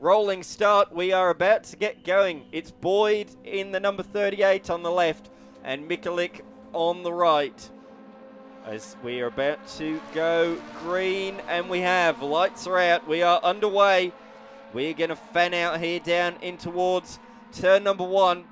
rolling start. We are about to get going. It's Boyd in the number 38 on the left and Mikulik on the right. As we are about to go green, and we have. Lights are out. We are underway. We're going to fan out here down in towards turn number 1.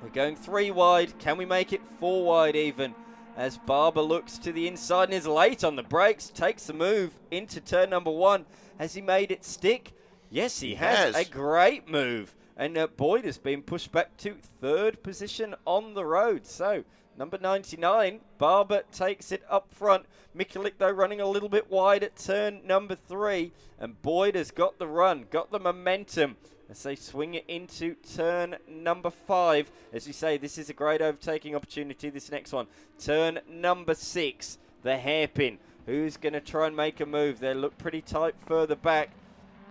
We're going 3 wide. Can we make it 4 wide even? As Barber looks to the inside and is late on the brakes. Takes the move into turn number 1. Has he made it stick? Yes, he has. A great move. And Boyd has been pushed back to 3rd position on the road. So, number 99, Barber takes it up front. Mikulik, though, running a little bit wide at turn number 3. And Boyd has got the run, got the momentum as they swing it into turn number 5. As you say, this is a great overtaking opportunity, this next one. Turn number 6, the hairpin. Who's going to try and make a move? They look pretty tight further back.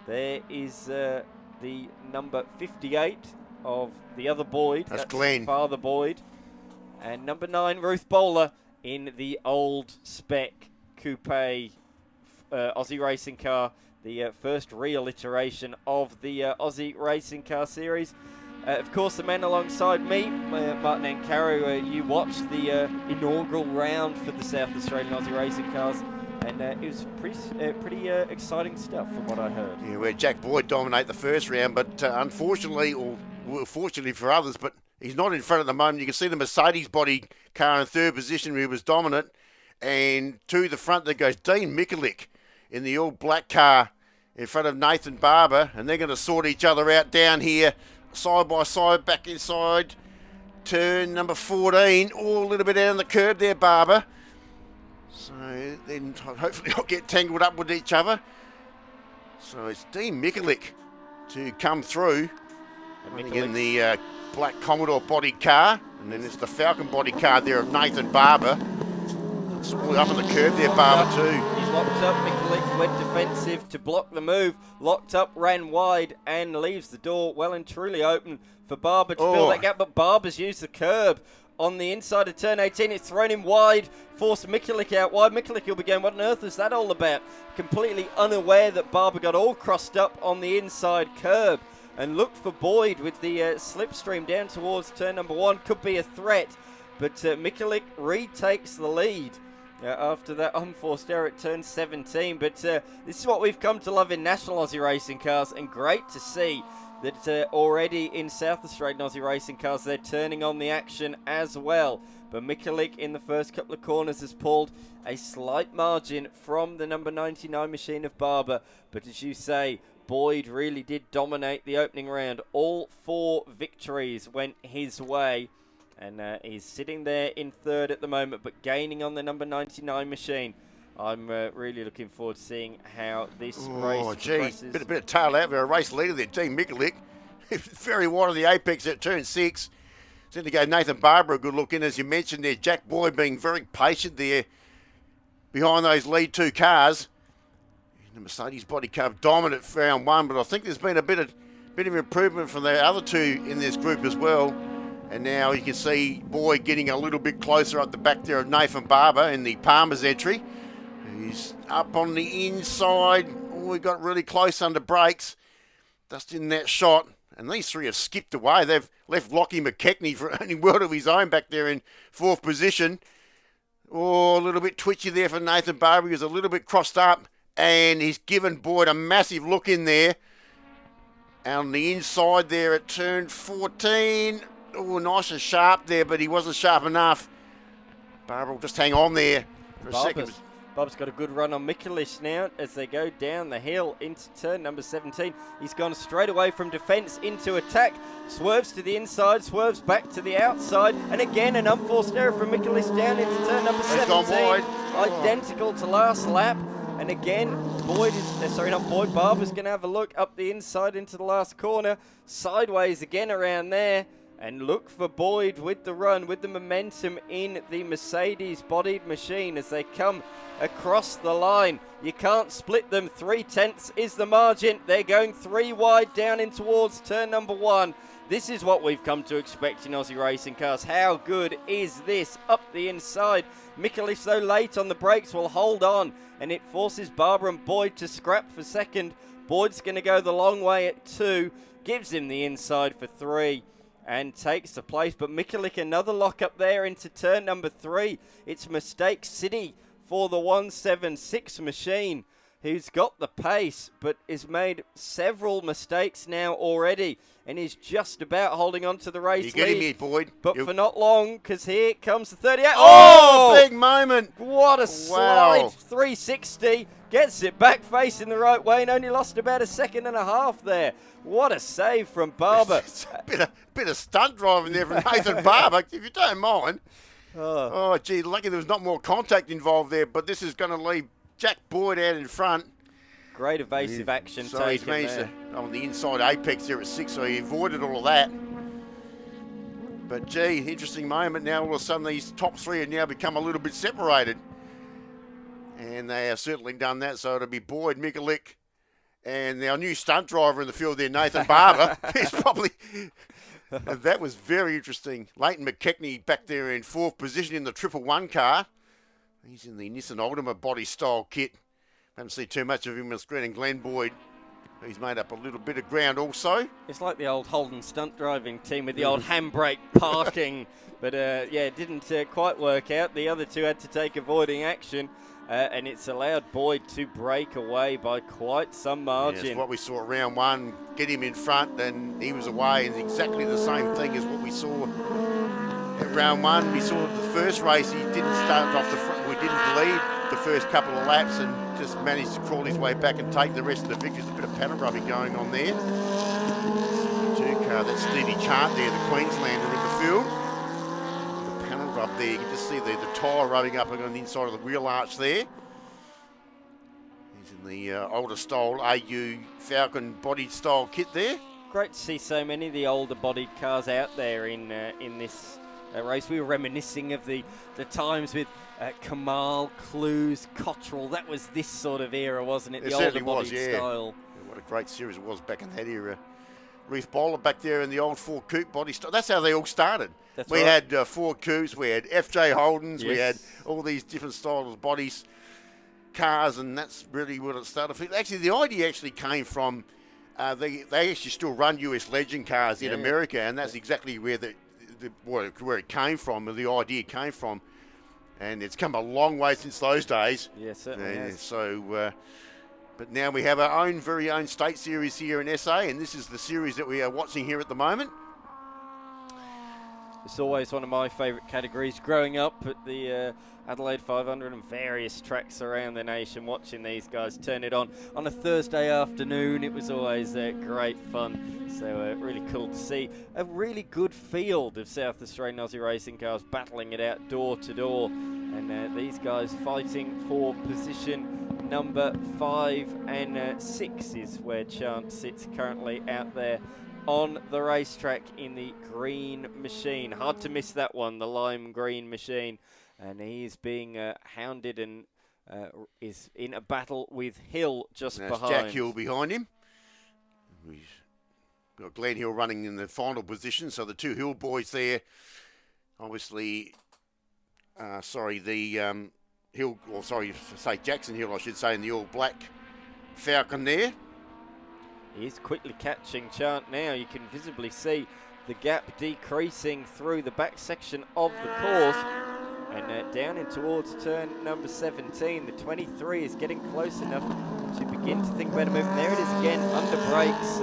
There is the number 58 of the other Boyd. That's Glenn. Father Boyd. And number 9, Ruth Bowler in the old spec coupe Aussie racing car. The first real iteration of the Aussie racing car series. Of course, the man alongside me, Martin Ancaro, you watched the inaugural round for the South Australian Aussie racing cars. And it was pretty exciting stuff from what I heard. Yeah, where Jack Boyd dominated the first round, but unfortunately, or fortunately for others, but he's not in front at the moment. You can see the Mercedes body car in 3rd position where he was dominant. And to the front there goes Dean Mikulik in the all black car in front of Nathan Barber. And they're going to sort each other out down here, side by side, back inside. Turn number 14. Oh, a little bit out on the curb there, Barber. So then hopefully I'll get tangled up with each other. So it's Dean Mikulik to come through. In the black Commodore body car. And then it's the Falcon body car there of Nathan Barber. It's all up on the curb there, Barber too. He's locked up. Mikulik went defensive to block the move. Locked up, ran wide and leaves the door well and truly open for Barber to fill that gap. But Barber's used the curb. On the inside of turn 18, it's thrown him wide, forced Mikulik out wide. Mikulik will be going, what on earth is that all about? Completely unaware that Barber got all crossed up on the inside curb. And looked for Boyd with the slipstream down towards turn number 1. Could be a threat, but Mikulik retakes the lead after that unforced error at turn 17. But this is what we've come to love in National Aussie racing cars, and great to see that already in South Australian Aussie racing cars, they're turning on the action as well. But Mikulik in the first couple of corners has pulled a slight margin from the number 99 machine of Barber. But as you say, Boyd really did dominate the opening round. All 4 victories went his way. And he's sitting there in 3rd at the moment, but gaining on the number 99 machine. I'm really looking forward to seeing how this race progresses. Bit of tail out for a race leader there, Dean Mikulik. Very wide of the apex at turn 6. Seemed to go Nathan Barber a good look in, as you mentioned there. Jack Boyd being very patient there behind those lead 2 cars. The Mercedes body car dominant for round 1, but I think there's been a bit of improvement from the other 2 in this group as well. And now you can see Boyd getting a little bit closer up the back there of Nathan Barber in the Palmer's entry. He's up on the inside. Oh, he got really close under brakes. Just in that shot. And these 3 have skipped away. They've left Lockie McKechnie for only world of his own back there in 4th position. Oh, a little bit twitchy there for Nathan Barber. He was a little bit crossed up. And he's given Boyd a massive look in there. On the inside there at turn 14. Oh, nice and sharp there, but he wasn't sharp enough. Barber will just hang on there for a second. Bob's got a good run on Mikulik now as they go down the hill into turn number 17. He's gone straight away from defence into attack. Swerves to the inside, swerves back to the outside. And again, an unforced error from Mikulik down into turn number 17. Identical to last lap. And again, Barber's going to have a look up the inside into the last corner. Sideways again around there. And look for Boyd with the run, with the momentum in the Mercedes-bodied machine as they come across the line. You can't split them. 3/10 is the margin. They're going 3 wide down in towards turn number 1. This is what we've come to expect in Aussie racing cars. How good is this? Up the inside. Mikulik, though late on the brakes, will hold on. And it forces Barber and Boyd to scrap for second. Boyd's going to go the long way at 2, gives him the inside for 3 and takes the place. But Mikulik, another lock up there into turn number 3. It's Mistake City for the 176 machine, who's got the pace but has made several mistakes now already and is just about holding on to the race You get him here, Boyd. But for not long, because here comes the 38. Oh, big moment. What a slide. 360. Gets it back facing the right way and only lost about a second and a half there. What a save from Barber. It's a bit of stunt driving there from Nathan Barber, if you don't mind. Oh, gee, lucky there was not more contact involved there, but this is going to leave Jack Boyd out in front. Great evasive action so taken he's managed there. on the inside apex there at 6, so he avoided all of that. But gee, interesting moment now. All of a sudden these top 3 have now become a little bit separated. And they have certainly done that, so it'll be Boyd, Mikulik, and our new stunt driver in the field there, Nathan Barber. He's probably... That was very interesting. Leighton McKechnie back there in 4th position in the 111 car. He's in the Nissan Altima body style kit. Haven't seen too much of him on the screen. And Glenn Boyd, he's made up a little bit of ground also. It's like the old Holden stunt driving team with the old handbrake parking. But yeah, it didn't quite work out. The other 2 had to take avoiding action. And it's allowed Boyd to break away by quite some margin. Yes, what we saw at round 1, get him in front, and he was away. And exactly the same thing as what we saw at round 1. We saw the first race, he didn't start off the front. We didn't lead the first couple of laps and just managed to crawl his way back and take the rest of the victory. There's a bit of panel rubbing going on there. Car, that's Stevie Chant there, the Queenslander in the field. The panel rub there, you can just see the tyre rubbing up on the inside of the wheel arch there. He's in the older style AU Falcon bodied style kit there. Great to see so many of the older bodied cars out there in this race. We were reminiscing of the times with Kamal, Clues, Cottrell. That was this sort of era, wasn't it? It the older bodied style. Yeah, what a great series it was back in that era. Reef Bowler back there in the old Ford Coupe body style. That's how they all started. We had Ford Coupes, we had FJ Holdens, we had all these different styles of bodies, cars, and that's really what it started. Actually, the idea actually came from, they actually still run US Legend cars in America, and that's exactly where where it came from, or the idea came from. And it's come a long way since those days. Yes, certainly has. So, but now we have our own very own state series here in SA, and this is the series that we are watching here at the moment. It's always one of my favourite categories. Growing up at the Adelaide 500 and various tracks around the nation, watching these guys turn it on a Thursday afternoon, it was always great fun. So really cool to see a really good field of South Australian Aussie racing cars battling it out door to door. And these guys fighting for position number 5 and 6 is where Chant sits currently out there on the racetrack in the green machine. Hard to miss that one, the lime green machine. And he is being hounded and is in a battle with Hill just behind. Jack Hill behind him. We've got Glenn Hill running in the final position, so the 2 Hill boys there, obviously, Hill, or sorry, say Jackson Hill, I should say, in the all black Falcon there. He is quickly catching Chant now. You can visibly see the gap decreasing through the back section of the course. And down in towards turn number 17, the 23 is getting close enough to begin to think about a move. And there it is again, under brakes,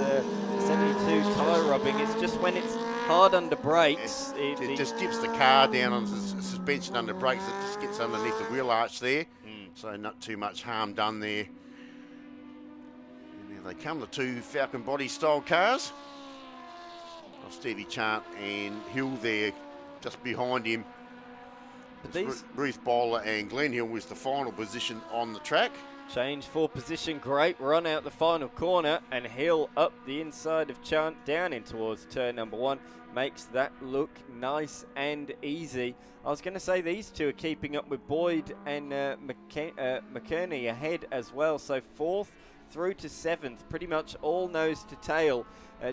72 tyre rubbing. It's just when it's hard under brakes. It just dips the car down on the suspension under brakes. It just gets underneath the wheel arch there. So not too much harm done there. And there they come, the 2 Falcon body style cars. Of Stevie Chant and Hill there just behind him. Ruth Bowler and Glenn Hill was the final position on the track. Change for position, great run out the final corner, and Hill up the inside of Chant down in towards turn number 1. Makes that look nice and easy. I was going to say these 2 are keeping up with Boyd and McKerney ahead as well. So 4th through to 7th, pretty much all nose to tail.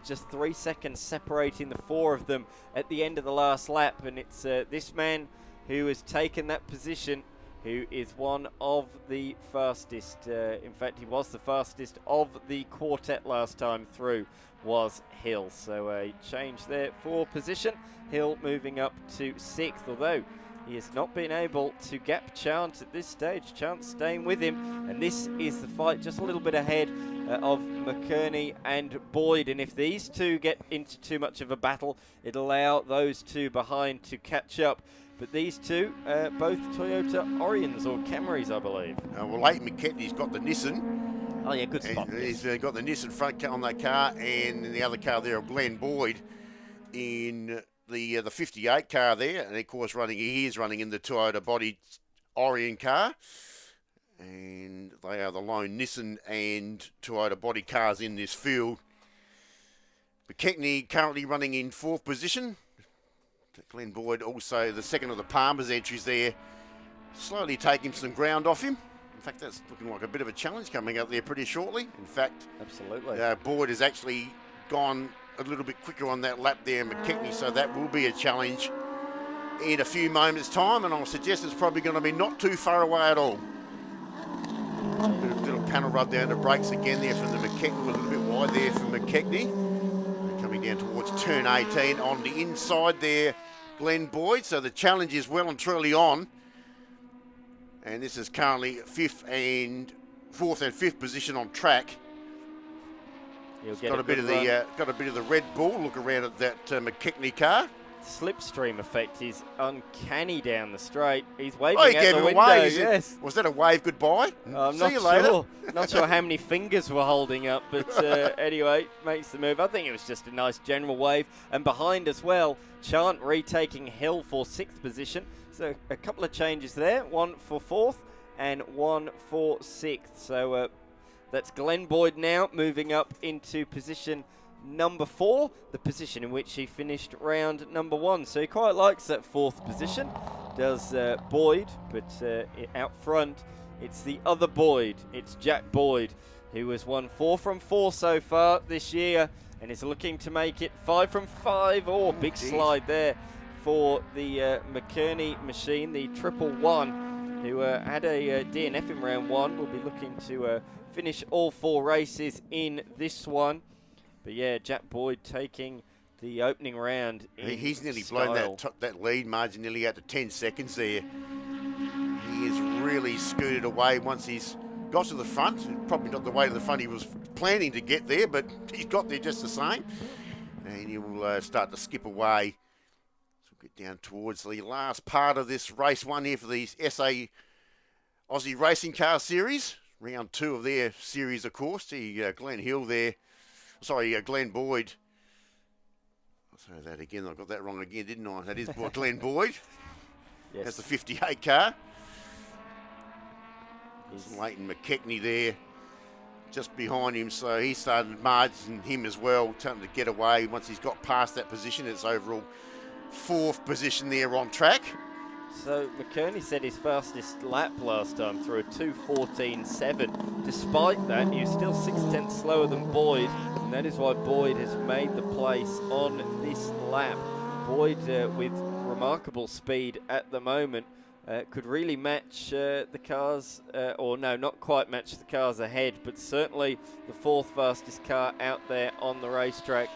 Just 3 seconds separating the 4 of them at the end of the last lap. And it's this man who has taken that position who is one of the fastest. In fact, he was the fastest of the quartet last time through, was Hill. So a change there for position. Hill moving up to 6th, although he has not been able to gap Chance at this stage. Chance staying with him, and this is the fight just a little bit ahead of McKerney and Boyd, and if these two get into too much of a battle, it'll allow those two behind to catch up. But these two, both Toyota Orions or Camrys, I believe. Well, Leighton McKechnie's got the Nissan. Oh yeah, good spot. He's got the Nissan front car on that car, and in the other car there of Glenn Boyd in the 58 car there, and of course he is running in the Toyota body Orion car, and they are the lone Nissan and Toyota body cars in this field. McKechnie currently running in 4th position. Glenn Boyd also the second of the Palmer's entries there, slowly taking some ground off him. In fact, that's looking like a bit of a challenge coming up there pretty shortly. In fact, absolutely, Boyd has actually gone a little bit quicker on that lap there, McKechnie, so that will be a challenge in a few moments' time, and I'll suggest it's probably going to be not too far away at all. Little panel rub down the brakes again there from the McKechnie, a little bit wide there from McKechnie. Coming down towards turn 18 on the inside there, Glenn Boyd, so the challenge is well and truly on. And this is currently 4th and 5th position on track. Got a bit of the Red Bull look around at that McKechnie car. Slipstream effect is uncanny down the straight. He's waving he out gave the it window. away. Yes. Was that a wave goodbye? I'm See not you later. sure. Not sure how many fingers were holding up, but anyway, makes the move. I think it was just a nice general wave. And behind as well, Chant retaking Hill for 6th position. So a couple of changes there. One for 4th and one for 6th. So that's Glenn Boyd now moving up into position number 4, the position in which he finished round number 1. So he quite likes that 4th position, does Boyd, but out front it's the other Boyd, it's Jack Boyd, who has won 4 from 4 so far this year and is looking to make it 5 from 5. Big slide there for the McKerney machine, the 111, who had a DNF in round 1, will be looking to finish all 4 races in this one. But yeah, Jack Boyd taking the opening round. He's nearly blown that lead margin nearly out to 10 seconds there. He is really scooted away once he's got to the front. Probably not the way to the front he was planning to get there, but he's got there just the same. And he will start to skip away. So we'll get down towards the last part of this race 1 here for the SA Aussie Racing Car Series. Round 2 of their series, of course. Glenn Boyd. I'll say that again. I got that wrong again, didn't I? That is Glenn Boyd. Yes. That's the 58 car. There's Leighton McKechnie there, just behind him. So he started margining him as well, trying to get away. Once he's got past that position, it's overall 4th position there on track. So McKerney said his fastest lap last time through a 2:14.7. Despite that, he was still 0.6 slower than Boyd, and that is why Boyd has made the place on this lap. Boyd, with remarkable speed at the moment, could really match the cars, or no, not quite match the cars ahead, but certainly the 4th fastest car out there on the racetrack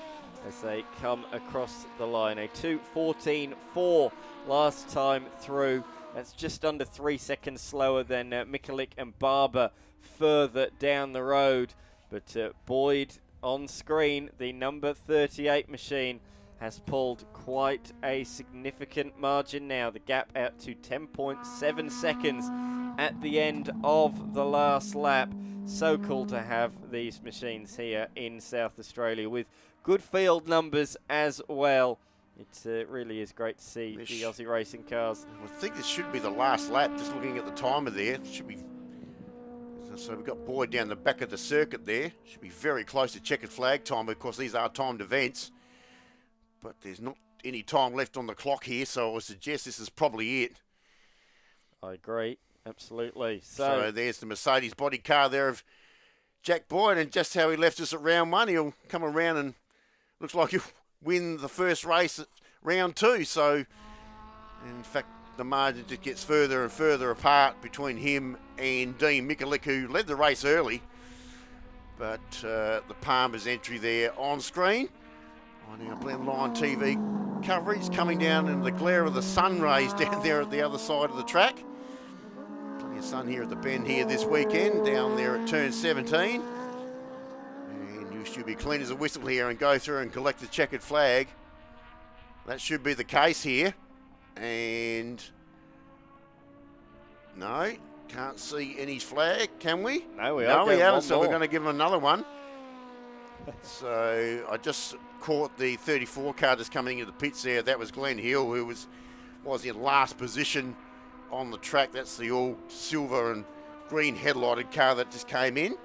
as they come across the line. A 2:14.4 last time through. That's just under 3 seconds slower than Mikulik and Barber further down the road. But Boyd on screen, the number 38 machine, has pulled quite a significant margin now. The gap out to 10.7 seconds at the end of the last lap. So cool to have these machines here in South Australia with good field numbers as well. It really is great to see the Aussie racing cars. I think this should be the last lap, just looking at the timer there. It should be. So we've got Boyd down the back of the circuit there. Should be very close to checkered flag time. Of course, these are timed events. But there's not any time left on the clock here, so I would suggest this is probably it. I agree, absolutely. So there's the Mercedes body car there of Jack Boyd, and just how he left us at round 1, he'll come around and looks like he'll win the first race at round 2. So, in fact, the margin just gets further and further apart between him and Dean Mikulik, who led the race early. But the Palmer's entry there on screen on our Blendline TV coverage, coming down in the glare of the sun rays down there at the other side of the track. Plenty of sun here at the bend here this weekend, down there at turn 17. And you should be clean as a whistle here and go through and collect the checkered flag. That should be the case here. And no, can't see any flag, can we? No, we haven't, so we're going to give him another one. So I just caught the 34 car just coming into the pits there. That was Glenn Hill, who was in last position on the track. That's the all silver and green headlighted car that just came in.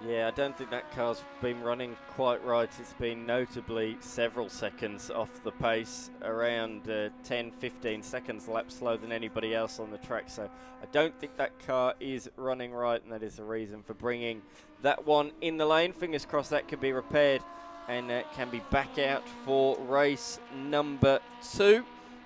Yeah, I don't think that car's been running quite right. It's been notably several seconds off the pace, around 10, 15 seconds lap slower than anybody else on the track. So I don't think that car is running right, and that is the reason for bringing that one in the lane. Fingers crossed that can be repaired and can be back out for race number 2.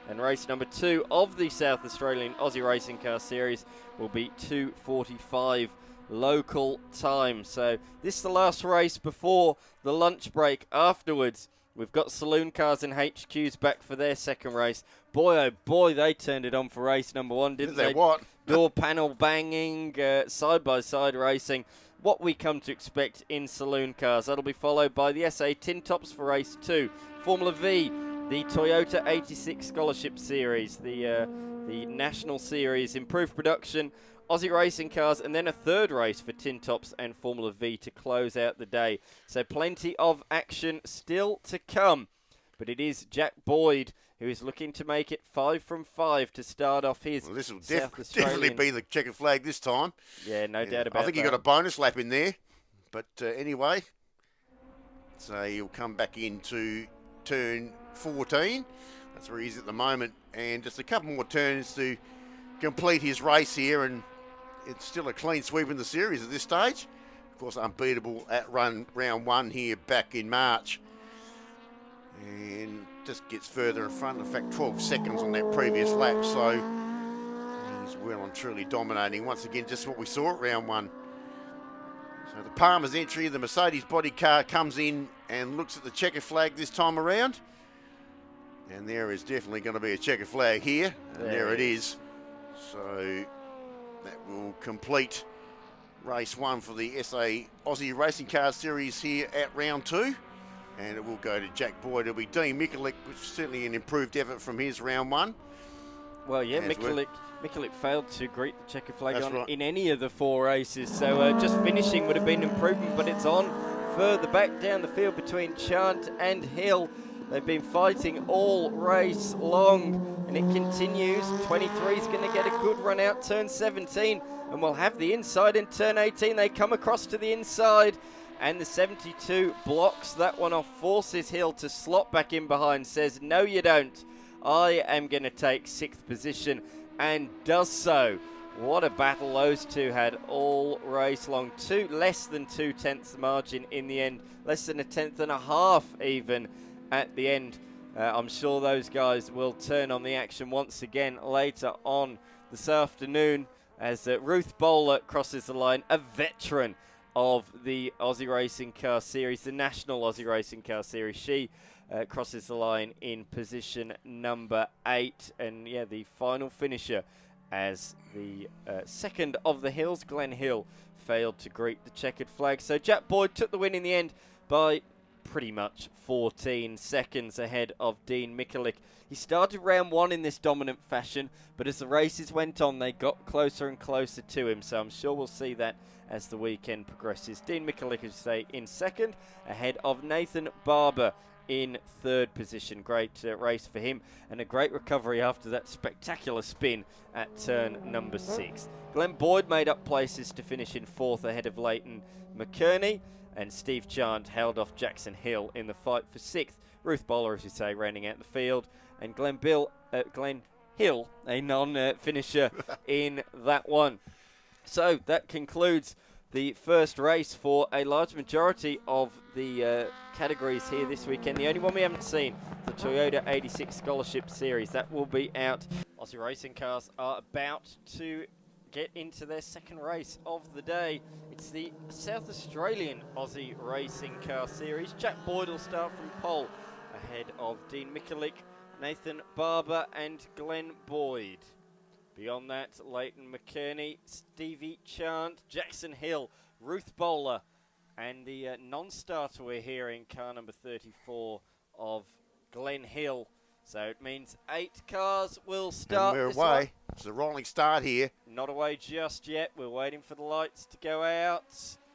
And race number 2 of the South Australian Aussie Racing Car Series will be 2:45 local time. So this is the last race before the lunch break. Afterwards, we've got saloon cars and HQs back for their second race. Boy, oh boy, they turned it on for race number 1, didn't they? What? Door panel banging, side-by-side racing. What we come to expect in saloon cars. That'll be followed by the SA Tin Tops for race 2. Formula V, the Toyota 86 Scholarship Series, the National Series, improved production, Aussie racing cars, and then a third race for Tin Tops and Formula V to close out the day. So plenty of action still to come. But it is Jack Boyd who is looking to make it 5 from 5 to start off his this will South definitely be the checkered flag this time. Yeah, no doubt about it. I think he got a bonus lap in there. But anyway, so he'll come back into turn 14. That's where he is at the moment. And just a couple more turns to complete his race here, and it's still a clean sweep in the series at this stage. Of course, unbeatable at round 1 here back in March. And just gets further in front. In fact, 12 seconds on that previous lap. So he's well and truly dominating. Once again, just what we saw at round 1. So the Palmer's entry, the Mercedes body car comes in and looks at the checker flag this time around. And there is definitely going to be a checker flag here. And there it is. So that will complete race 1 for the SA Aussie Racing Car Series here at round 2. And it will go to Jack Boyd. It'll be Dean Mikulik, which is certainly an improved effort from his round 1. Well, yeah, Mikulik failed to greet the checker flag in any of the 4 races. So just finishing would have been an improvement, but it's on further back down the field between Chant and Hill. They've been fighting all race long, and it continues. 23 is going to get a good run out, turn 17, and we'll have the inside in turn 18. They come across to the inside, and the 72 blocks that one off, forces Hill to slot back in behind, says, no you don't, I am going to take 6th position, and does so. What a battle those two had all race long. Less than 2 tenths margin in the end, less than 1.5 tenths even at the end. I'm sure those guys will turn on the action once again later on this afternoon as Ruth Bowler crosses the line, a veteran of the Aussie Racing Car Series, the National Aussie Racing Car Series. She crosses the line in position number 8, and yeah, the final finisher as the second of the Hills, Glenn Hill, failed to greet the checkered flag. So Jack Boyd took the win in the end by pretty much 14 seconds ahead of Dean Mikulik. He started round 1 in this dominant fashion, but as the races went on, they got closer and closer to him, so I'm sure we'll see that as the weekend progresses. Dean Mikulik, as you say, in second, ahead of Nathan Barber in 3rd position. Great race for him, and a great recovery after that spectacular spin at turn number 6. Glenn Boyd made up places to finish in 4th ahead of Leighton McKerney, and Steve Chant held off Jackson Hill in the fight for 6th. Ruth Bowler, as you say, rounding out the field, and Glenn Hill, a non-finisher in that one. So that concludes the first race for a large majority of the categories here this weekend. The only one we haven't seen, the Toyota 86 Scholarship Series. That will be out Aussie racing cars are about to get into their second race of the day. It's the South Australian Aussie Racing Car Series. Jack Boyd will start from pole ahead of Dean Mikulik, Nathan Barber and Glenn Boyd. Beyond that, Leighton McKerney, Stevie Chant, Jackson Hill, Ruth Bowler, and the non-starter we're hearing, car number 34 of Glenn Hill. So it means 8 cars will start. And we're away. It's a rolling start here. Not away just yet. We're waiting for the lights to go out.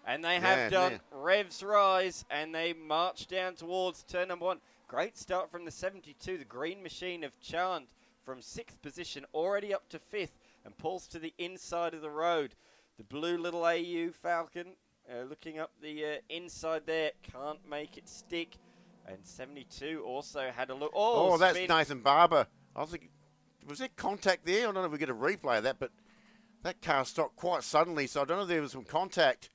And they have done. Revs rise, and they march down towards turn number 1. Great start from the 72, the green machine of Chant, from 6th position, already up to 5th, and pulls to the inside of the road. The blue little AU Falcon, looking up the inside there, can't make it stick. And 72 also had a look. Oh, that's Nathan Barber. I think, was there contact there? I don't know if we get a replay of that, but that car stopped quite suddenly, so I don't know if there was some contact.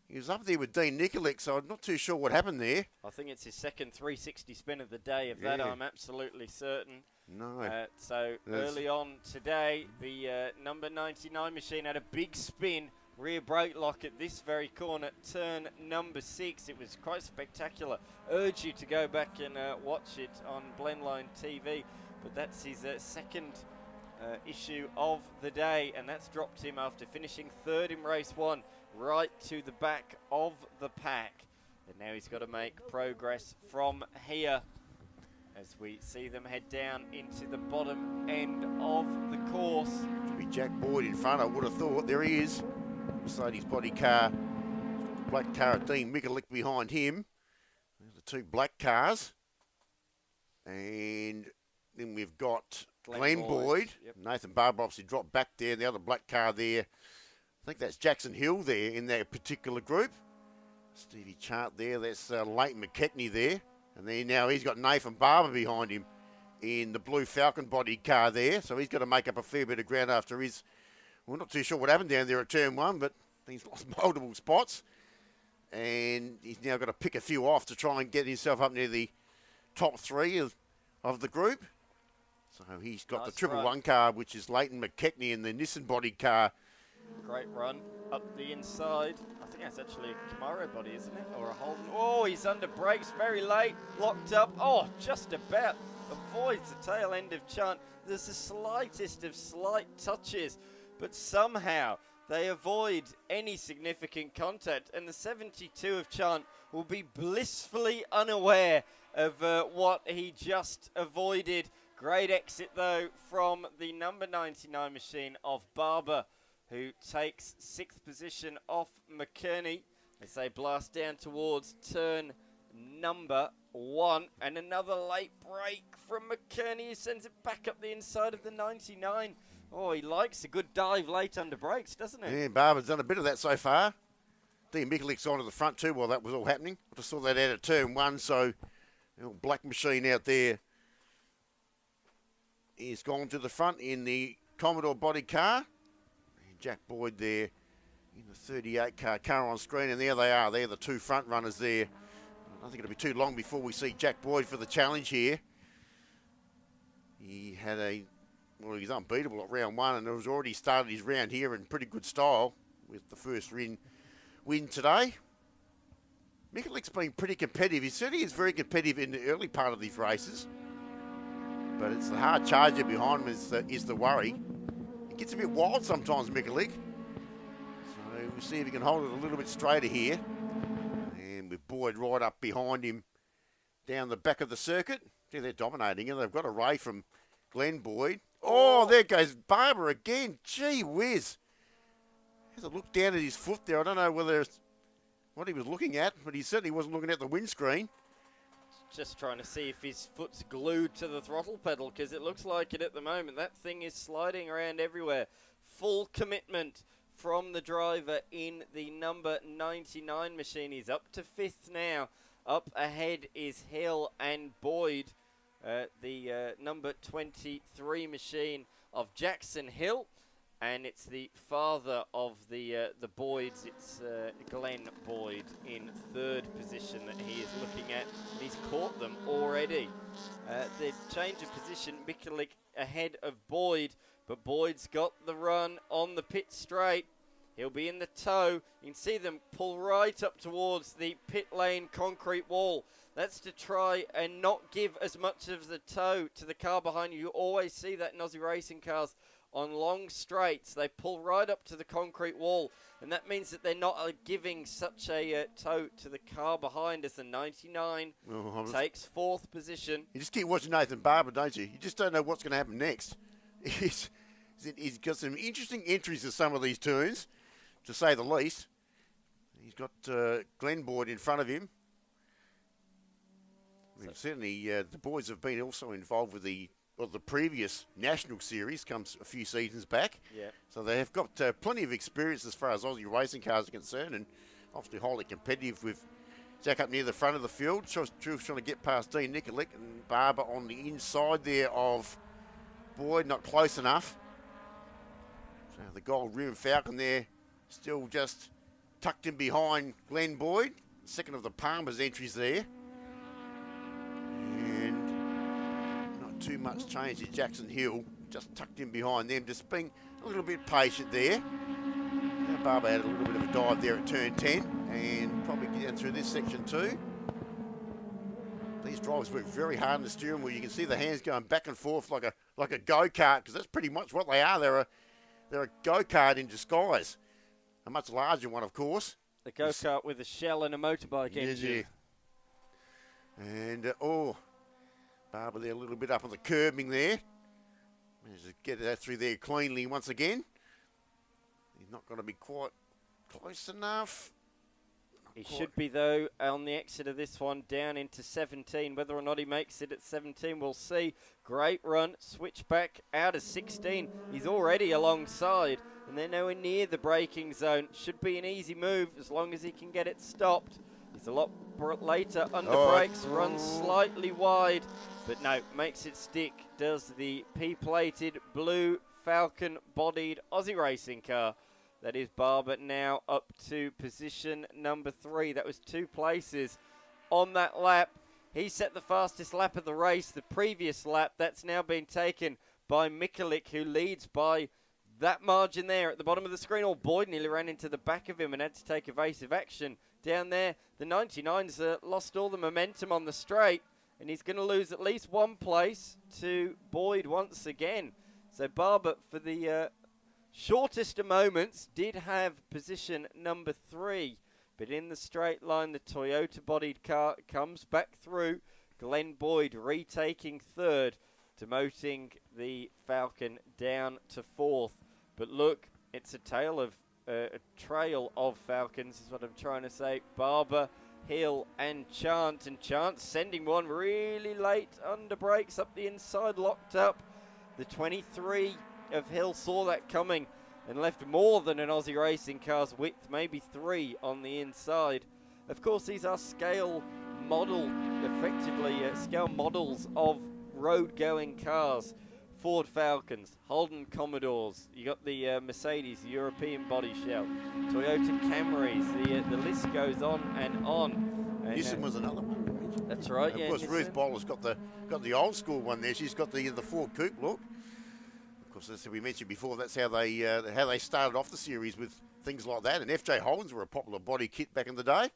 He was up there with Dean Mikulik, so I'm not too sure what happened there. I think it's his second 360 spin of the day. Of that, I'm absolutely certain. No. So early on today, the number 99 machine had a big spin. Rear brake lock at this very corner, turn number 6. It was quite spectacular. Urge you to go back and watch it on Blendline TV. But that's his second issue of the day, and that's dropped him after finishing 3rd in race 1, right to the back of the pack. And now he's got to make progress from here as we see them head down into the bottom end of the course. Should be Jack Boyd in front, I would have thought. There he is. Mercedes body car, black car of Dean Mikulik behind him. There's the 2 black cars. And then we've got Glenn Boyd. Yep. Nathan Barber obviously dropped back there. The other black car there, I think that's Jackson Hill there in that particular group. Stevie Chart there, that's Leighton McKechnie there. And then now he's got Nathan Barber behind him in the blue Falcon body car there. So he's got to make up a fair bit of ground after his... We're not too sure what happened down there at turn 1, but he's lost multiple spots. And he's now got to pick a few off to try and get himself up near the top 3 of the group. So he's got the triple one car, which is Leighton McKechnie in the Nissan body car. Great run up the inside. I think that's actually a Camaro body, isn't it? Or a Holden. Oh, he's under brakes very late. Locked up. Oh, just about avoids the tail end of Chant. There's the slightest of slight touches, but somehow they avoid any significant contact, and the 72 of Chant will be blissfully unaware of what he just avoided. Great exit, though, from the number 99 machine of Barber, who takes 6th position off McKerney as they blast down towards turn number 1. And another late break from McKerney, who sends it back up the inside of the 99. Oh, he likes a good dive late under brakes, doesn't he? Yeah, Barber's done a bit of that so far. Dean Mikulik's on to the front too while that was all happening. I just saw that out at turn 1, so black machine out there. He's gone to the front in the Commodore body car. And Jack Boyd there in the 38 car on screen, and there they are. They're the 2 front runners there. I don't think it'll be too long before we see Jack Boyd for the challenge here. He had well, he's unbeatable at round 1, and has already started his round here in pretty good style with the first win today. Mikulik's been pretty competitive. He certainly is very competitive in the early part of these races, but it's the hard charger behind him is the worry. It gets a bit wild sometimes, Mikulik. So we'll see if he can hold it a little bit straighter here. And with Boyd right up behind him down the back of the circuit. See, they're dominating, and they've got away from Glenn Boyd. Oh, there goes Barber again. Gee whiz. Has a look down at his foot there. I don't know whether it's what he was looking at, but he certainly wasn't looking at the windscreen. Just trying to see if his foot's glued to the throttle pedal, because it looks like it at the moment. That thing is sliding around everywhere. Full commitment from the driver in the number 99 machine. He's up to 5th now. Up ahead is Hill and Boyd. The number 23 machine of Jackson Hill. And it's the father of the Boyds. It's Glenn Boyd in third position that he is looking at. And he's caught them already. The change of position, Mikulik ahead of Boyd, but Boyd's got the run on the pit straight. He'll be in the tow. You can see them pull right up towards the pit lane concrete wall. That's to try and not give as much of the tow to the car behind you. You always see that in Aussie racing cars. On long straights, they pull right up to the concrete wall, and that means that they're not giving such a tow to the car behind as the 99 takes fourth position. You just keep watching Nathan Barber, don't you? You just don't know what's going to happen next. He's got some interesting entries to some of these turns, to say the least. He's got Glenn Boyd in front of him. I mean, certainly, the boys have been also involved with the previous national series, comes a few seasons back. Yeah. So they have got plenty of experience as far as Aussie racing cars are concerned, and obviously highly competitive with Jack up near the front of the field. Trying to get past Dean Nikolic, and Barber on the inside there of Boyd, not close enough. So the gold rim Falcon there still just tucked in behind Glenn Boyd. Second of the Palmer's entries there. Too much change at Jackson Hill, just tucked in behind them, just being a little bit patient there. Now Barber had a little bit of a dive there at turn 10 and probably get down through this section too. These drivers work very hard on the steering wheel. You can see the hands going back and forth like a go-kart, because that's pretty much what they are. They're a go-kart in disguise. A much larger one, of course. A go-kart with a shell and a motorbike engine. Yeah. And, Barber there a little bit up on the curbing there. Managed to get that through there cleanly once again. He's not going to be quite close enough. He should be, though, on the exit of this one, down into 17. Whether or not he makes it at 17, we'll see. Great run. Switch back out of 16. He's already alongside, and they're nowhere near the braking zone. Should be an easy move as long as he can get it stopped. He's a lot later under brakes, runs slightly wide, but no, makes it stick. Does the P-plated blue Falcon-bodied Aussie racing car. That is Barber now up to position number 3. That was 2 places on that lap. He set the fastest lap of the race. The previous lap, that's now been taken by Mikulik, who leads by that margin there at the bottom of the screen. Boyd nearly ran into the back of him and had to take evasive action down there. The 99's lost all the momentum on the straight, and he's going to lose at least 1 place to Boyd once again. So Barber, for the shortest of moments, did have position number 3. But in the straight line, the Toyota-bodied car comes back through. Glenn Boyd retaking 3rd, demoting the Falcon down to 4th. But look, it's a trail of Falcons is what I'm trying to say. Barber, Hill and Chance. And Chance sending one really late under brakes up the inside, locked up. The 23 of Hill saw that coming and left more than an Aussie racing car's width, maybe 3 on the inside. Of course, these are scale models of road-going cars. Ford Falcons, Holden Commodores, you got the Mercedes, the European body shell, Toyota Camrys, the list goes on and on. And, Nissan was another one. That's right, yeah. Of course, Nissan. Ruth Bowler's got the old school one there. She's got the Ford Coupe look. Of course, as we mentioned before, that's how they started off the series, with things like that. And FJ Holdens were a popular body kit back in the day,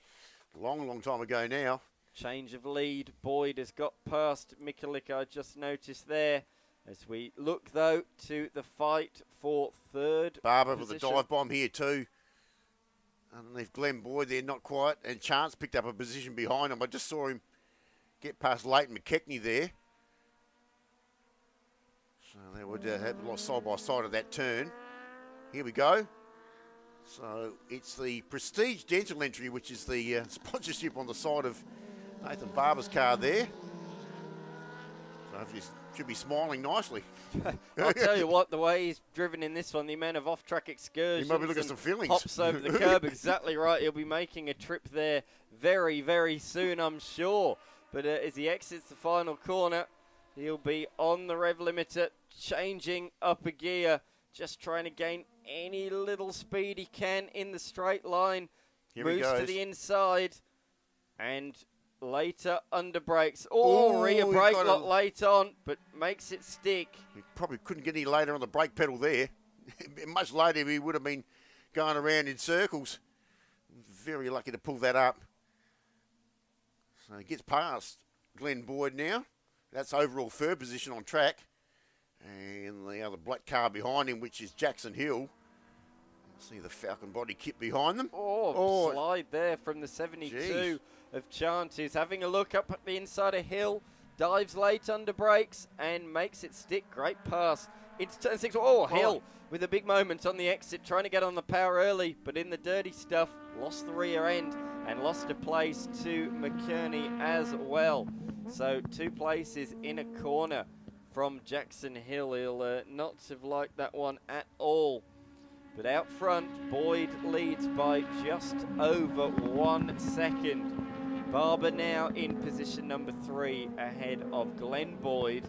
long time ago now. Change of lead. Boyd has got past Mikulik, I just noticed there. As we look, though, to the fight for 3rd Barber position. with a dive bomb here too. Underneath Glenn Boyd there, not quite. And Chance picked up a position behind him. I just saw him get past Leighton McKechnie there. So they would have lost side by side of that turn. Here we go. So it's the Prestige Dental entry, which is the sponsorship on the side of Nathan Barber's car there. So hopefully should be smiling nicely. I'll tell you what, the way he's driven in this one, the amount of off-track excursions, he might be looking at some feelings. Hops over the curb, exactly right. He'll be making a trip there very, very soon, I'm sure. But as he exits the final corner, he'll be on the rev limiter, changing up a gear just trying to gain any little speed he can in the straight line. Here he Moves goes. to the inside and later under brakes. Oh, rear brake lock late on, but makes it stick. He probably couldn't get any later on the brake pedal there. Much later he would have been going around in circles. Very lucky to pull that up. So he gets past Glenn Boyd now. That's overall third position on track. And the other black car behind him, which is Jackson Hill. See the Falcon body kit behind them. Oh, slide there from the 72 of Chant, who's having a look up at the inside of Hill. Dives late under brakes and makes it stick. Great pass into turn 6. Oh, Hill with a big moment on the exit, trying to get on the power early, but in the dirty stuff, lost the rear end and lost a place to McKerney as well. So 2 places in a corner from Jackson Hill. He'll not have liked that one at all. But out front, Boyd leads by just over 1 second. Barber now in position number 3 ahead of Glenn Boyd.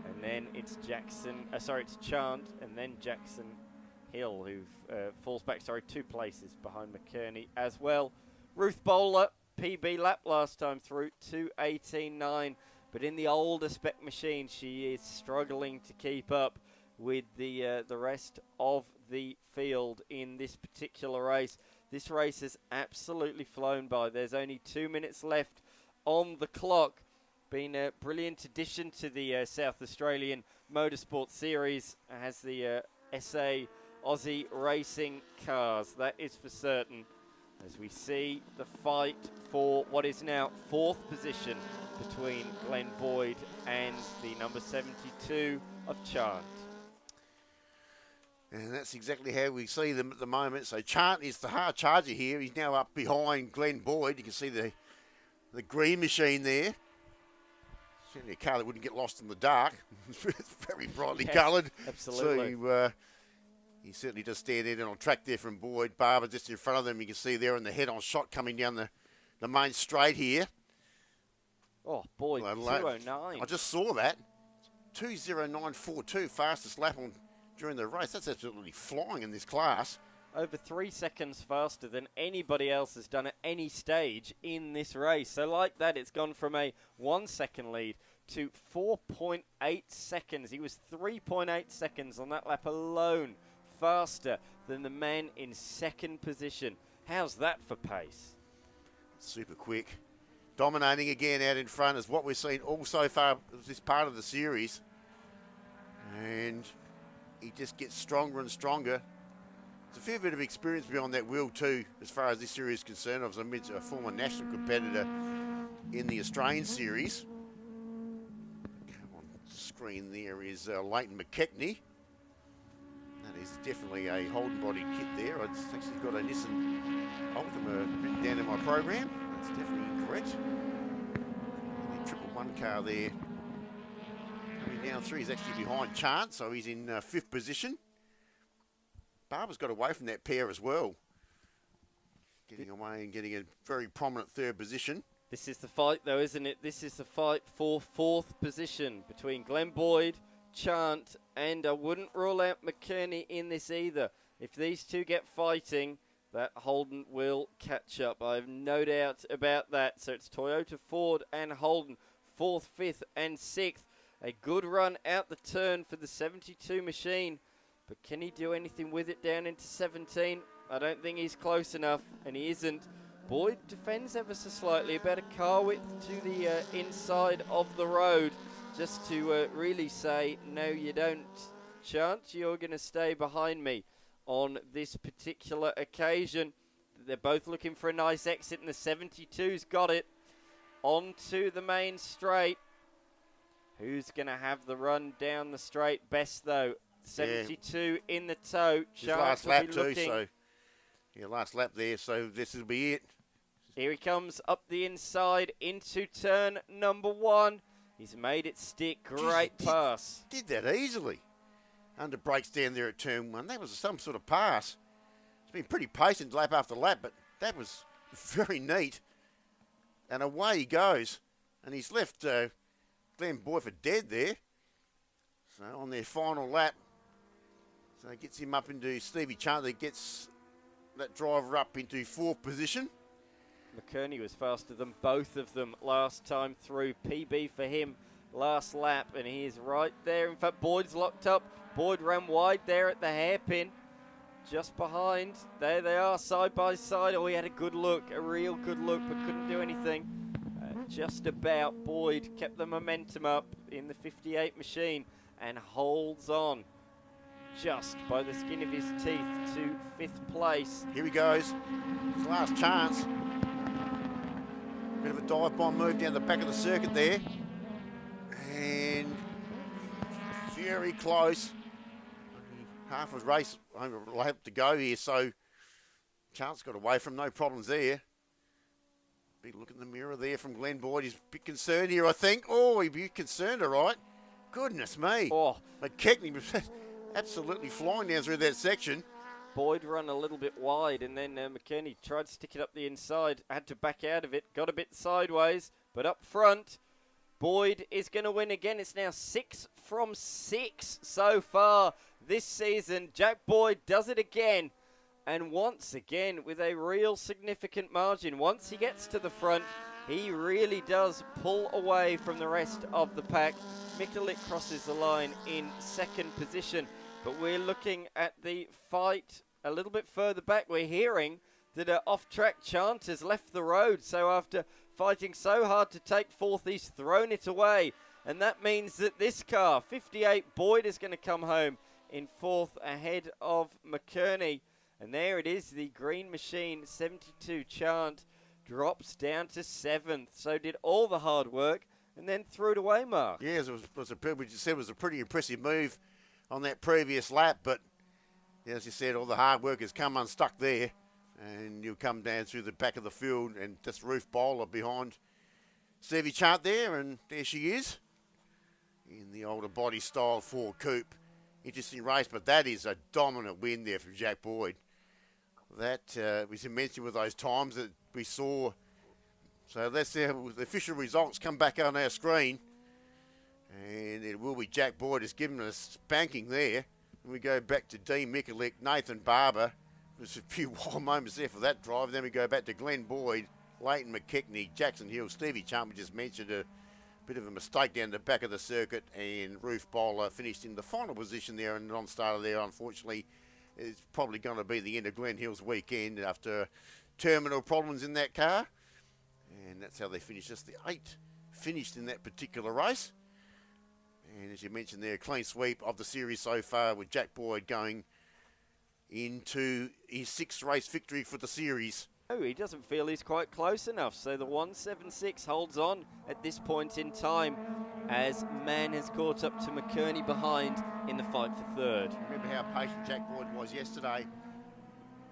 And then it's it's Chant and then Jackson Hill, who falls back, 2 places behind McKerney as well. Ruth Bowler, PB lap last time through, 2:18.9. But in the older spec machine, she is struggling to keep up with the rest of the field in this particular race. This race has absolutely flown by. There's only 2 minutes left on the clock. Been a brilliant addition to the South Australian Motorsport Series. Has the SA Aussie racing cars, that is for certain. As we see the fight for what is now 4th position between Glenn Boyd and the number 72 of Chant. And that's exactly how we see them at the moment. So Chant is the hard charger here. He's now up behind Glenn Boyd. You can see the green machine there. Certainly a car that wouldn't get lost in the dark. It's very brightly coloured. Absolutely. So he certainly does stand in on track there from Boyd. Barber just in front of them. You can see there in the head-on shot coming down the main straight here. Oh, Boyd, 2:09. I just saw that. 2:09.42, fastest lap on during the race. That's absolutely flying in this class. Over 3 seconds faster than anybody else has done at any stage in this race. So like that, it's gone from a 1 second lead to 4.8 seconds. He was 3.8 seconds on that lap alone faster than the man in second position. How's that for pace? Super quick. Dominating again out in front is what we've seen all so far this part of the series. And he just gets stronger and stronger. There's a fair bit of experience beyond that wheel too, as far as this series is concerned. I was a former national competitor in the Australian series. On screen there is Leighton McKechnie. That is definitely a Holden body kit there. It's actually got a Nissan Altima written down in my program. That's definitely incorrect. And the 111 car there. Coming down through, he's actually behind Chant, so he's in 5th position. Barber's got away from that pair as well. Getting away and getting a very prominent 3rd position. This is the fight though, isn't it? This is the fight for 4th position between Glenn Boyd, Chant, and I wouldn't rule out McKerney in this either. If these two get fighting, that Holden will catch up. I have no doubt about that. So it's Toyota, Ford, and Holden, 4th, 5th, and 6th. A good run out the turn for the 72 machine. But can he do anything with it down into 17? I don't think he's close enough, and he isn't. Boyd defends ever so slightly, about a car width to the inside of the road, just to really say, no, you don't, Chant, you're going to stay behind me on this particular occasion. They're both looking for a nice exit, and the 72's got it. Onto the main straight. Who's going to have the run down the straight best, though? 72 in the tow. His last lap too, so last lap there, so this will be it. Here he comes up the inside into turn number 1. He's made it stick. Great pass. Did that easily. Under brakes down there at turn 1. That was some sort of pass. It's been pretty patient lap after lap, but that was very neat. And away he goes. And he's left Glenn Boyd for dead there. So on their final lap, So it gets him up into Stevie Chant that gets that driver up into 4th position. McKerney was faster than both of them last time through. PB for him last lap, and he is right there. In fact, Boyd's locked up. Boyd ran wide there at the hairpin, just behind. There they are, side by side. Oh, he had a good look, a real good look, but couldn't do anything. Just about. Boyd kept the momentum up in the 58 machine and holds on just by the skin of his teeth to 5th place. Here he goes. His last chance. Bit of a dive bomb move down the back of the circuit there. And very close. Half of the race lap to go here, so Chance got away from, no problems there. Big look in the mirror there from Glenn Boyd. He's a bit concerned here, I think. Oh, he'd be concerned, all right. Goodness me. Oh. McKechnie was absolutely flying down through that section. Boyd run a little bit wide, and then McKerney tried to stick it up the inside, had to back out of it, got a bit sideways, but up front, Boyd is going to win again. It's now 6 from 6 so far this season. Jack Boyd does it again, and once again with a real significant margin. Once he gets to the front, he really does pull away from the rest of the pack. Mikulik crosses the line in 2nd position. But we're looking at the fight a little bit further back. We're hearing that an off-track Chant has left the road. So after fighting so hard to take 4th, he's thrown it away. And that means that this car, 58, Boyd, is going to come home in 4th ahead of McKerney. And there it is, the green machine, 72 Chant, drops down to 7th. So did all the hard work and then threw it away, Mark. Yeah, it was a pretty impressive move on that previous lap, but as you said, all the hard work has come unstuck there, and you'll come down through the back of the field, and just Ruth Bowler behind Stevie Chant there, and there she is in the older body style Ford Coupe. Interesting race, but that is a dominant win there from Jack Boyd. That was mentioned with those times that we saw. So let's see how the official results come back on our screen. And it will be Jack Boyd has given us a spanking there. And we go back to Dean Mikulik, Nathan Barber. There's a few wild moments there for that drive. Then we go back to Glenn Boyd, Leighton McKechnie, Jackson Hill, Stevie Chant. We just mentioned a bit of a mistake down the back of the circuit. And Ruth Bowler finished in the final position there and non-starter there. Unfortunately, it's probably going to be the end of Glen Hill's weekend after terminal problems in that car. And that's how they finished. Just the 8 finished in that particular race. And as you mentioned there, a clean sweep of the series so far with Jack Boyd going into his 6th race victory for the series. Oh, he doesn't feel he's quite close enough. So the 176 holds on at this point in time as Mann has caught up to McKerney behind in the fight for 3rd. Remember how patient Jack Boyd was yesterday.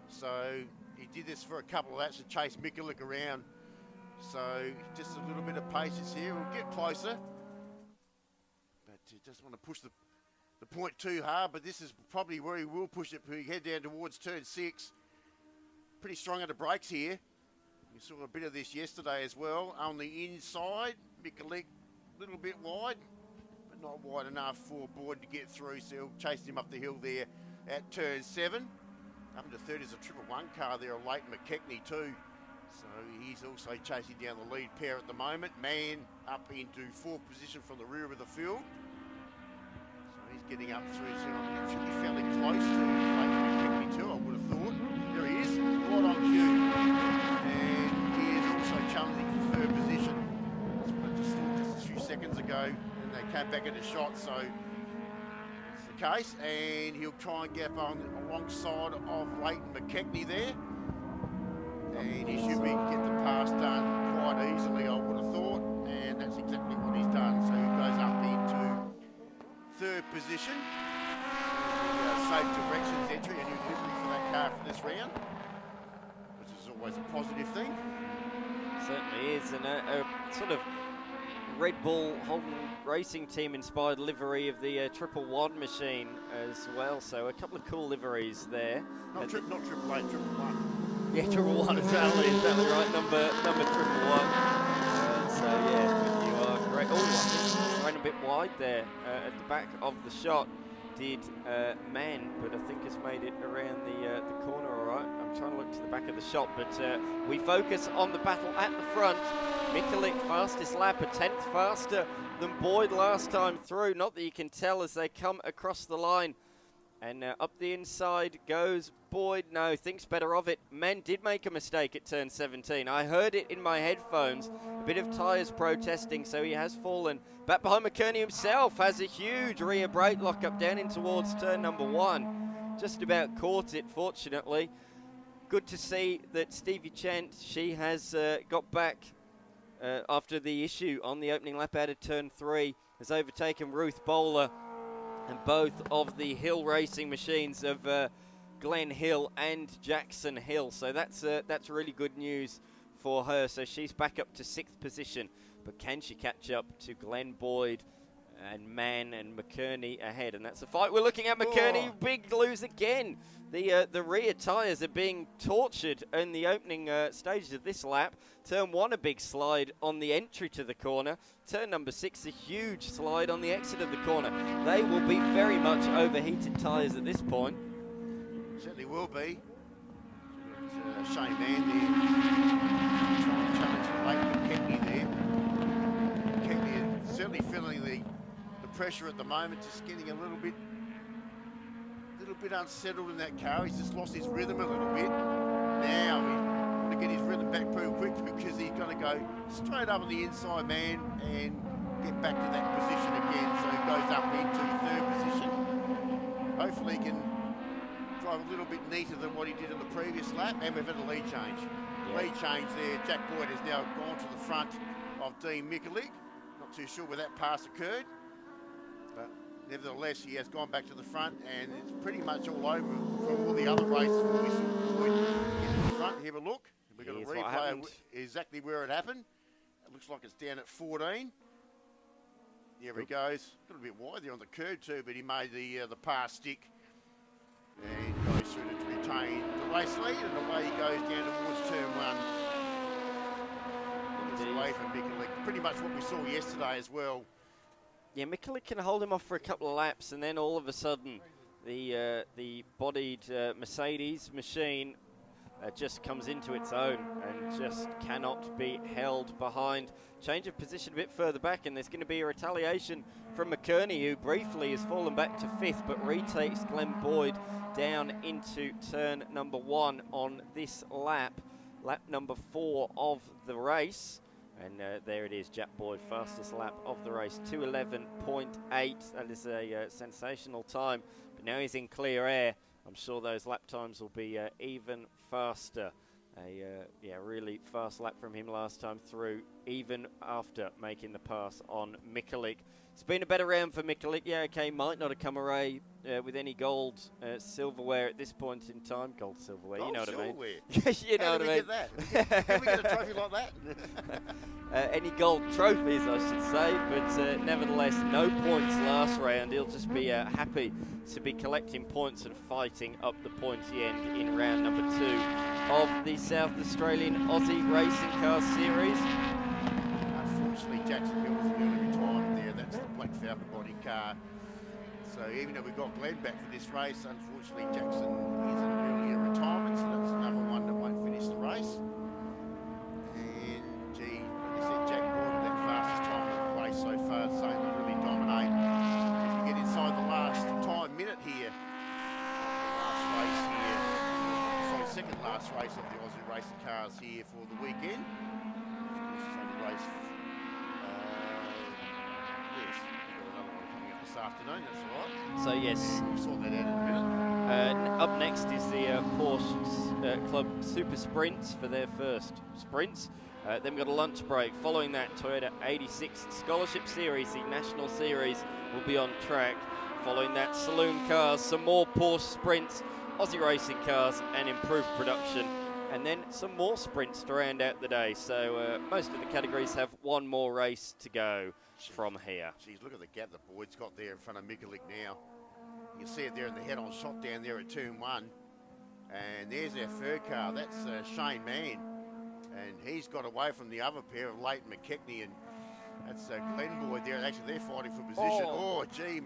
So he did this for a couple of laps to chase Mikulik around. So just a little bit of patience here. We'll get closer. But just want to push the point too hard. But this is probably where he will push it. We head down towards turn 6. Pretty strong at the brakes here. We saw a bit of this yesterday as well. On the inside, Mikulik a little bit wide, but not wide enough for Boyd to get through. So he'll chase him up the hill there at turn 7. Up into 3rd is a 111 car there, a Leighton McKechnie too. So he's also chasing down the lead pair at the moment. Mann up into 4th position from the rear of the field. So he's getting up through. So it should be fairly close to Leighton McKechnie too, I would have thought. There he is, right on cue. And he is also challenging for 3rd position. That's what I just thought just a few seconds ago. And they came back at a shot, so it's the case. And he'll try and get on alongside of Leighton McKechnie there. And he should be get the pass done quite easily, I would have thought, and that's exactly what he's done. So he goes up into 3rd position. Safe directions entry, a new livery for that car for this round, which is always a positive thing. Certainly is, and a sort of Red Bull Holden Racing Team inspired livery of the 111 machine as well. So a couple of cool liveries there. Not triple 8, 111. Yeah, 111, exactly right, number 111. So yeah, you are great. Oh, I think ran a bit wide there at the back of the shot. did Man, but I think has made it around the corner all right. I'm trying to look to the back of the shot, but we focus on the battle at the front. Mikulik, fastest lap, a 10th faster than Boyd last time through. Not that you can tell as they come across the line. And up the inside goes Boyd. No, thinks better of it. Men did make a mistake at turn 17. I heard it in my headphones. A bit of tyres protesting, so he has fallen. Back behind McKerney himself has a huge rear brake lock-up down in towards turn number 1. Just about caught it, fortunately. Good to see that Stevie Chant, she has got back after the issue on the opening lap out of turn 3. Has overtaken Ruth Bowler. And both of the Hill racing machines of Glenn Hill and Jackson Hill. So that's really good news for her. So she's back up to 6th position. But can she catch up to Glenn Boyd and Mann and McKerney ahead? And that's the fight we're looking at. McKerney, big lose again. The rear tyres are being tortured in the opening stages of this lap. Turn 1, a big slide on the entry to the corner. Turn number 6, a huge slide on the exit of the corner. They will be very much overheated tyres at this point. Certainly will be. Shane Mann there. Trying to challenge late McKechnie there. McKechnie is certainly feeling the pressure at the moment, just getting a little bit unsettled in that car. He's just lost his rhythm a little bit. Now he's going to get his rhythm back pretty quick because he's going to go straight up on the inside man and get back to that position again. So he goes up into 3rd position. Hopefully he can drive a little bit neater than what he did in the previous lap. And we've had a lead change. Lead change there. Jack Boyd has now gone to the front of Dean Mikulik. Not too sure where that pass occurred. But nevertheless, he has gone back to the front, and it's pretty much all over from all the other races where we saw Boyd get to the front. Have a look. We've got a replay of exactly where it happened. It looks like it's down at 14. There he goes. A little bit wide there on the curb too, but he made the pass stick and goes through to retain the race lead, and away he goes down towards turn 1. It's away from Mikulik. Pretty much what we saw yesterday as well. Yeah, Mikulik can hold him off for a couple of laps, and then all of a sudden, the bodied Mercedes machine just comes into its own and just cannot be held behind. Change of position a bit further back, and there's going to be a retaliation from McKerney, who briefly has fallen back to 5th, but retakes Glenn Boyd down into turn number 1 on this lap number 4 of the race. And there it is, Jack Boyd, fastest lap of the race, 2:11.8. That is a sensational time. But now he's in clear air. I'm sure those lap times will be even faster. Really fast lap from him last time through, even after making the pass on Mikulik. It's been a better round for Mikulik. Yeah, okay, might not have come away with any gold silverware at this point in time. Gold silverware, you know what I mean. You know what I mean. Can we get a trophy like that? Any gold trophies, I should say, but nevertheless, no points last round. He'll just be happy to be collecting points and fighting up the pointy end in round number 2 of the South Australian Aussie Racing Car Series. Unfortunately, Jackson Hill was an early retirement there. That's the Black Falcon body car. So even though we got Glenn back for this race, unfortunately Jackson is an earlier retirement, so that's another one that won't finish the race. And gee, like I said, Jack Boyd with that fastest time of the race so far, so they really dominate. As we get inside the last time minute here, last race here, sorry, second last race of the Aussie racing cars here for the weekend. This is only race. Yes, we've got another one coming up this afternoon, that's right. So yes. We'll sort that out in a minute. Up next is the Porsche Club Super Sprints for their first sprints. Then we've got a lunch break. Following that, Toyota 86 Scholarship Series, the National Series, will be on track. Following that, saloon cars, some more Porsche sprints, Aussie racing cars, and improved production. And then some more sprints to round out the day. So most of the categories have one more race to go from here. Geez, look at the gap that Boyd's got there in front of Mikulik now. You can see it there in the head-on shot down there at turn 1. And there's our third car. That's Shane Mann. And he's got away from the other pair of Leighton McKechnie, and that's Glenn Boyd there. Actually, they're fighting for position. Oh gee,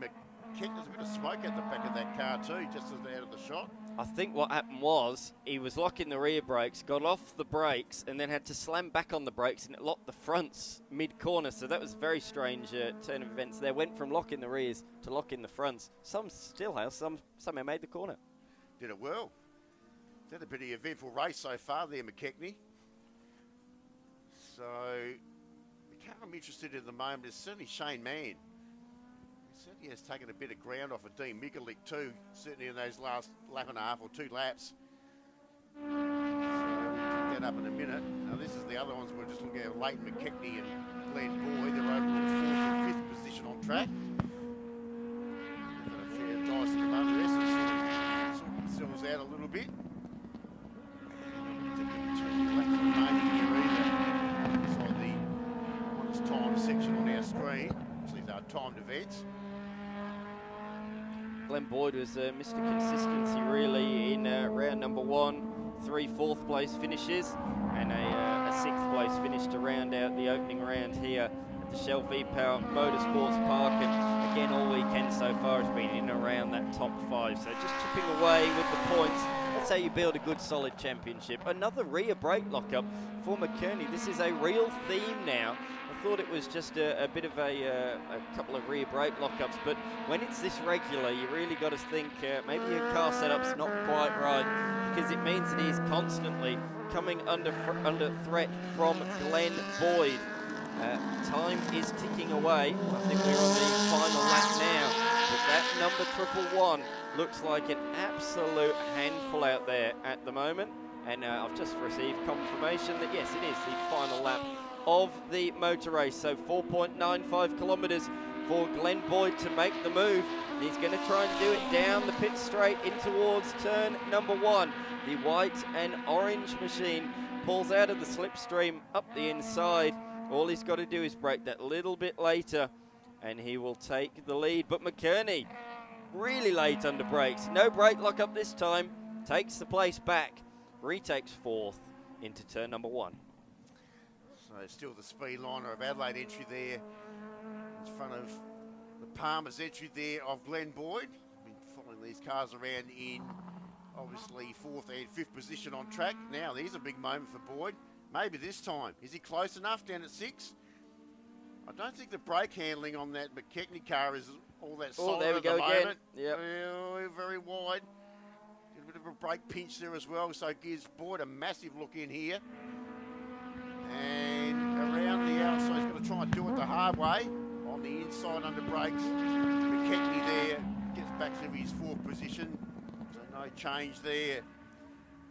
McKechnie. There's a bit of smoke at the back of that car too, just as they're out of the shot. I think what happened was he was locking the rear brakes, got off the brakes, and then had to slam back on the brakes, and it locked the fronts mid-corner. So that was a very strange turn of events there. Went from locking the rears to locking the fronts. Some still have, somehow made the corner. Did it well. It's had a pretty eventful race so far there, McKechnie. So the car I'm interested in at the moment is certainly Shane Mann. He certainly has taken a bit of ground off of Dean Mikulik too, certainly in those last lap and a half or 2 laps. So we'll pick that up in a minute. Now this is the other ones we're just looking at, Leighton McKechnie and Glenn Boyd. They're over in 4th and 5th position on track. Got a fair dice at the moment there, so sorting themselves out a little bit. Inside the honest time section on our screen. These are timed events. Glenn Boyd was Mr. Consistency really in round number 1. 3 4th place finishes and a 6th place finish to round out the opening round here at the Shell V-Power Motorsports Park. And again, all weekend so far has been in and around that top 5. So just chipping away with the points. That's how you build a good solid championship. Another rear brake lockup for McKechnie. This is a real theme now. I thought it was just a bit of a couple of rear brake lockups, but when it's this regular, you really got to think maybe your car setup's not quite right, because it means that he's constantly coming under threat from Glenn Boyd. Time is ticking away. I think we're on the final lap now, but that number 111 looks like an absolute handful out there at the moment, and I've just received confirmation that yes, it is the final lap of the motor race. So 4.95 kilometres for Glenn Boyd to make the move. And he's going to try and do it down the pit straight in towards turn number 1. The white and orange machine pulls out of the slipstream up the inside. All he's got to do is brake that little bit later and he will take the lead. But McKechnie really late under brakes. No brake lockup this time. Takes the place back. Retakes 4th into turn number 1. So still the speed liner of Adelaide entry there in front of the Palmer's entry there of Glenn Boyd. Been following these cars around in obviously 4th and 5th position on track. Now there's a big moment for Boyd. Maybe this time. Is he close enough down at 6? I don't think the brake handling on that McKechnie car is all that solid there we at go the again. moment. Yep. Very wide. Get a bit of a brake pinch there as well, so it gives Boyd a massive look in here. And around the outside, he's going to try and do it the hard way. On the inside under brakes, McKechnie there gets back to his 4th position. So no change there.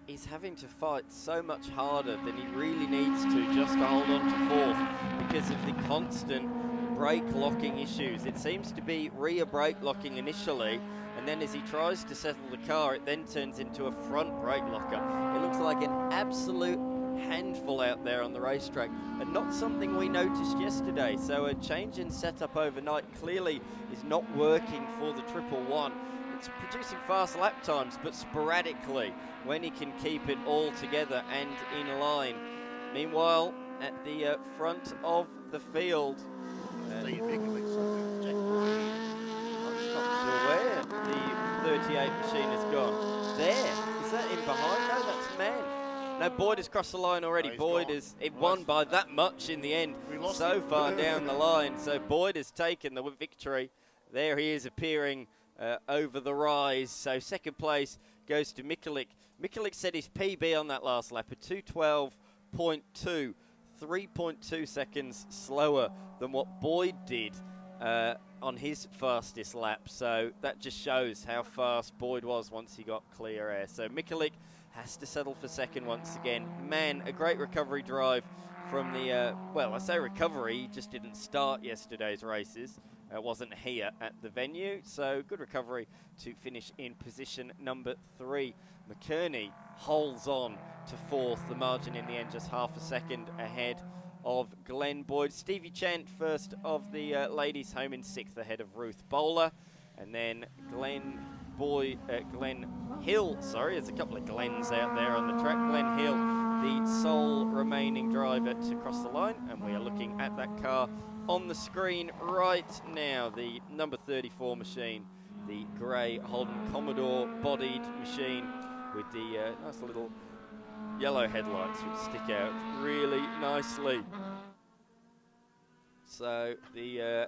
He's having to fight so much harder than he really needs to just to hold on to 4th because of the constant brake locking issues. It seems to be rear brake locking initially, and then as he tries to settle the car, it then turns into a front brake locker. It looks like an absolute handful out there on the racetrack, and not something we noticed yesterday. So a change in setup overnight clearly is not working for the 111. It's producing fast lap times, but sporadically when he can keep it all together and in line. Meanwhile, at the front of the field, I'm just not sure where the 38 machine has gone. There, is that in behind? No, that's Mann. No, Boyd has crossed the line already. No, Boyd is won by that much in the end, so far down the line. So Boyd has taken the victory. There he is appearing over the rise. So 2nd place goes to Mikulik. Mikulik set his PB on that last lap at 2:12.2, 3.2 seconds slower than what Boyd did on his fastest lap. So that just shows how fast Boyd was once he got clear air. So Mikulik has to settle for 2nd once again. Man, a great recovery drive from the, well, I say recovery, he just didn't start yesterday's races. Wasn't here at the venue, so good recovery to finish in position number 3. McKechnie holds on to 4th, the margin in the end just half a second ahead of Glenn Boyd. Stevie Chant first of the ladies, home in 6th ahead of Ruth Bowler, and then Glenn Hill, sorry, there's a couple of Glens out there on the track. Glenn Hill, the sole remaining driver to cross the line, and we are looking at that car on the screen right now. The number 34 machine, the grey Holden Commodore bodied machine with the nice little yellow headlights which stick out really nicely. So the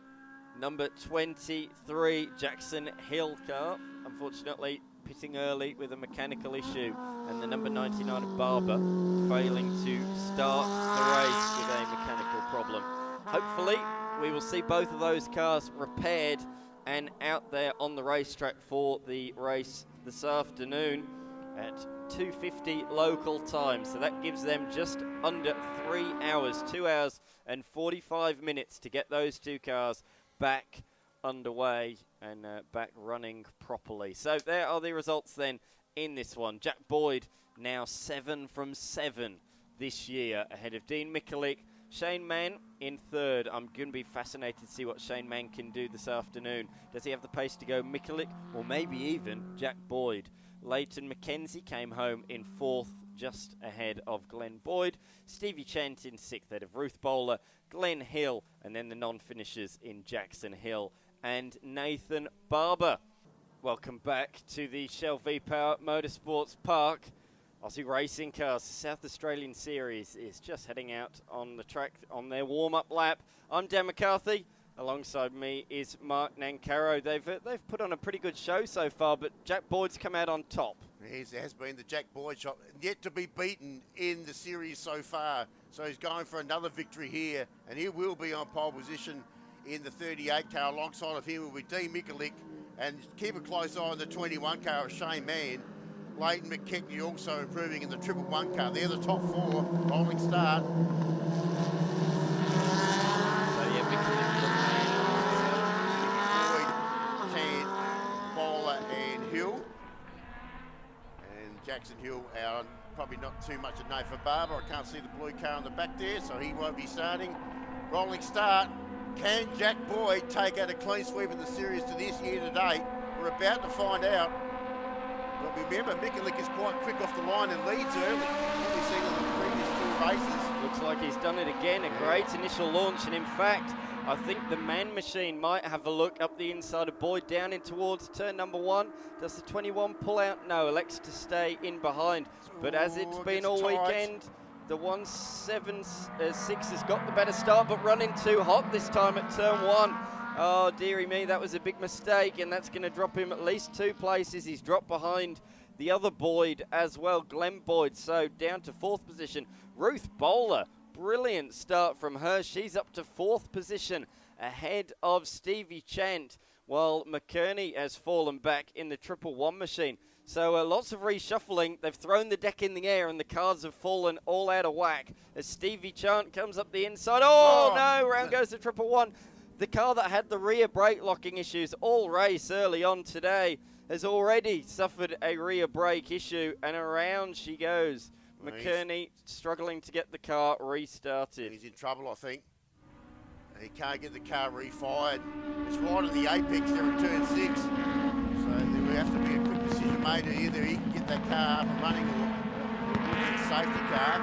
number 23 Jackson Hill car, unfortunately pitting early with a mechanical issue, and the number 99 Barber failing to start the race with a mechanical problem. Hopefully we will see both of those cars repaired and out there on the racetrack for the race this afternoon at 2:50 local time. So that gives them just under 3 hours, 2 hours and 45 minutes to get those two cars back underway and back running properly. So there are the results then in this one. Jack Boyd now 7 from 7 this year ahead of Dean Mikulik. Shane Mann in third. I'm going to be fascinated to see what Shane Mann can do this afternoon. Does he have the pace to go Mikulik or maybe even Jack Boyd? Leighton McKenzie came home in fourth, just ahead of Glenn Boyd. Stevie Chant in sixth, ahead of Ruth Bowler, Glenn Hill, and then the non-finishers in Jackson Hill and Nathan Barber. Welcome back to the Shell V-Power Motorsports Park. Aussie Racing Cars, South Australian Series is just heading out on the track on their warm-up lap. I'm Dan McCarthy. Alongside me is Mark Nancaro. They've put on a pretty good show so far, but Jack Boyd's come out on top. It has been the Jack Boyd shot, yet to be beaten in the series so far. So he's going for another victory here, and he will be on pole position in the 38 car. Alongside of him will be Dean Mikulik, and keep a close eye on the 21 car of Shane Mann. Leighton McKechnie also improving in the 111 car. They're the top four. Rolling start. So yeah, Mikulik from Boyd, Chan, Bowler and Hill. And Jackson Hill out, probably not too much of Nathan Barber. I can't see the blue car on the back there, so he won't be starting. Rolling start. Can Jack Boyd take out a clean sweep in the series to this year to date? We're about to find out. But remember, Mikulik is quite quick off the line and leads early. What we've seen in the previous two races. Looks like he's done it again. A great initial launch, and in fact, I think the Mann machine might have a look up the inside of Boyd down in towards turn number one. Does the 21 pull out? No, elects to stay in behind. But as it's been all weekend, the 176 has got the better start, but running too hot this time at turn one. Oh, dearie me, that was a big mistake, and that's going to drop him at least 2 places. He's dropped behind the other Boyd as well, Glenn Boyd, so down to 4th position. Ruth Bowler, brilliant start from her. She's up to 4th position ahead of Stevie Chant, while McKerney has fallen back in the 111 machine. So lots of reshuffling. They've thrown the deck in the air and the cars have fallen all out of whack as Stevie Chant comes up the inside. Oh, no, round goes the 111. The car that had the rear brake locking issues all race early on today has already suffered a rear brake issue, and around she goes. McKerney struggling to get the car restarted. He's in trouble, I think. He can't get the car refired. It's right on the apex there at turn 6. So there will have to be a quick decision made. Either he can get that car up and running or get a safety car.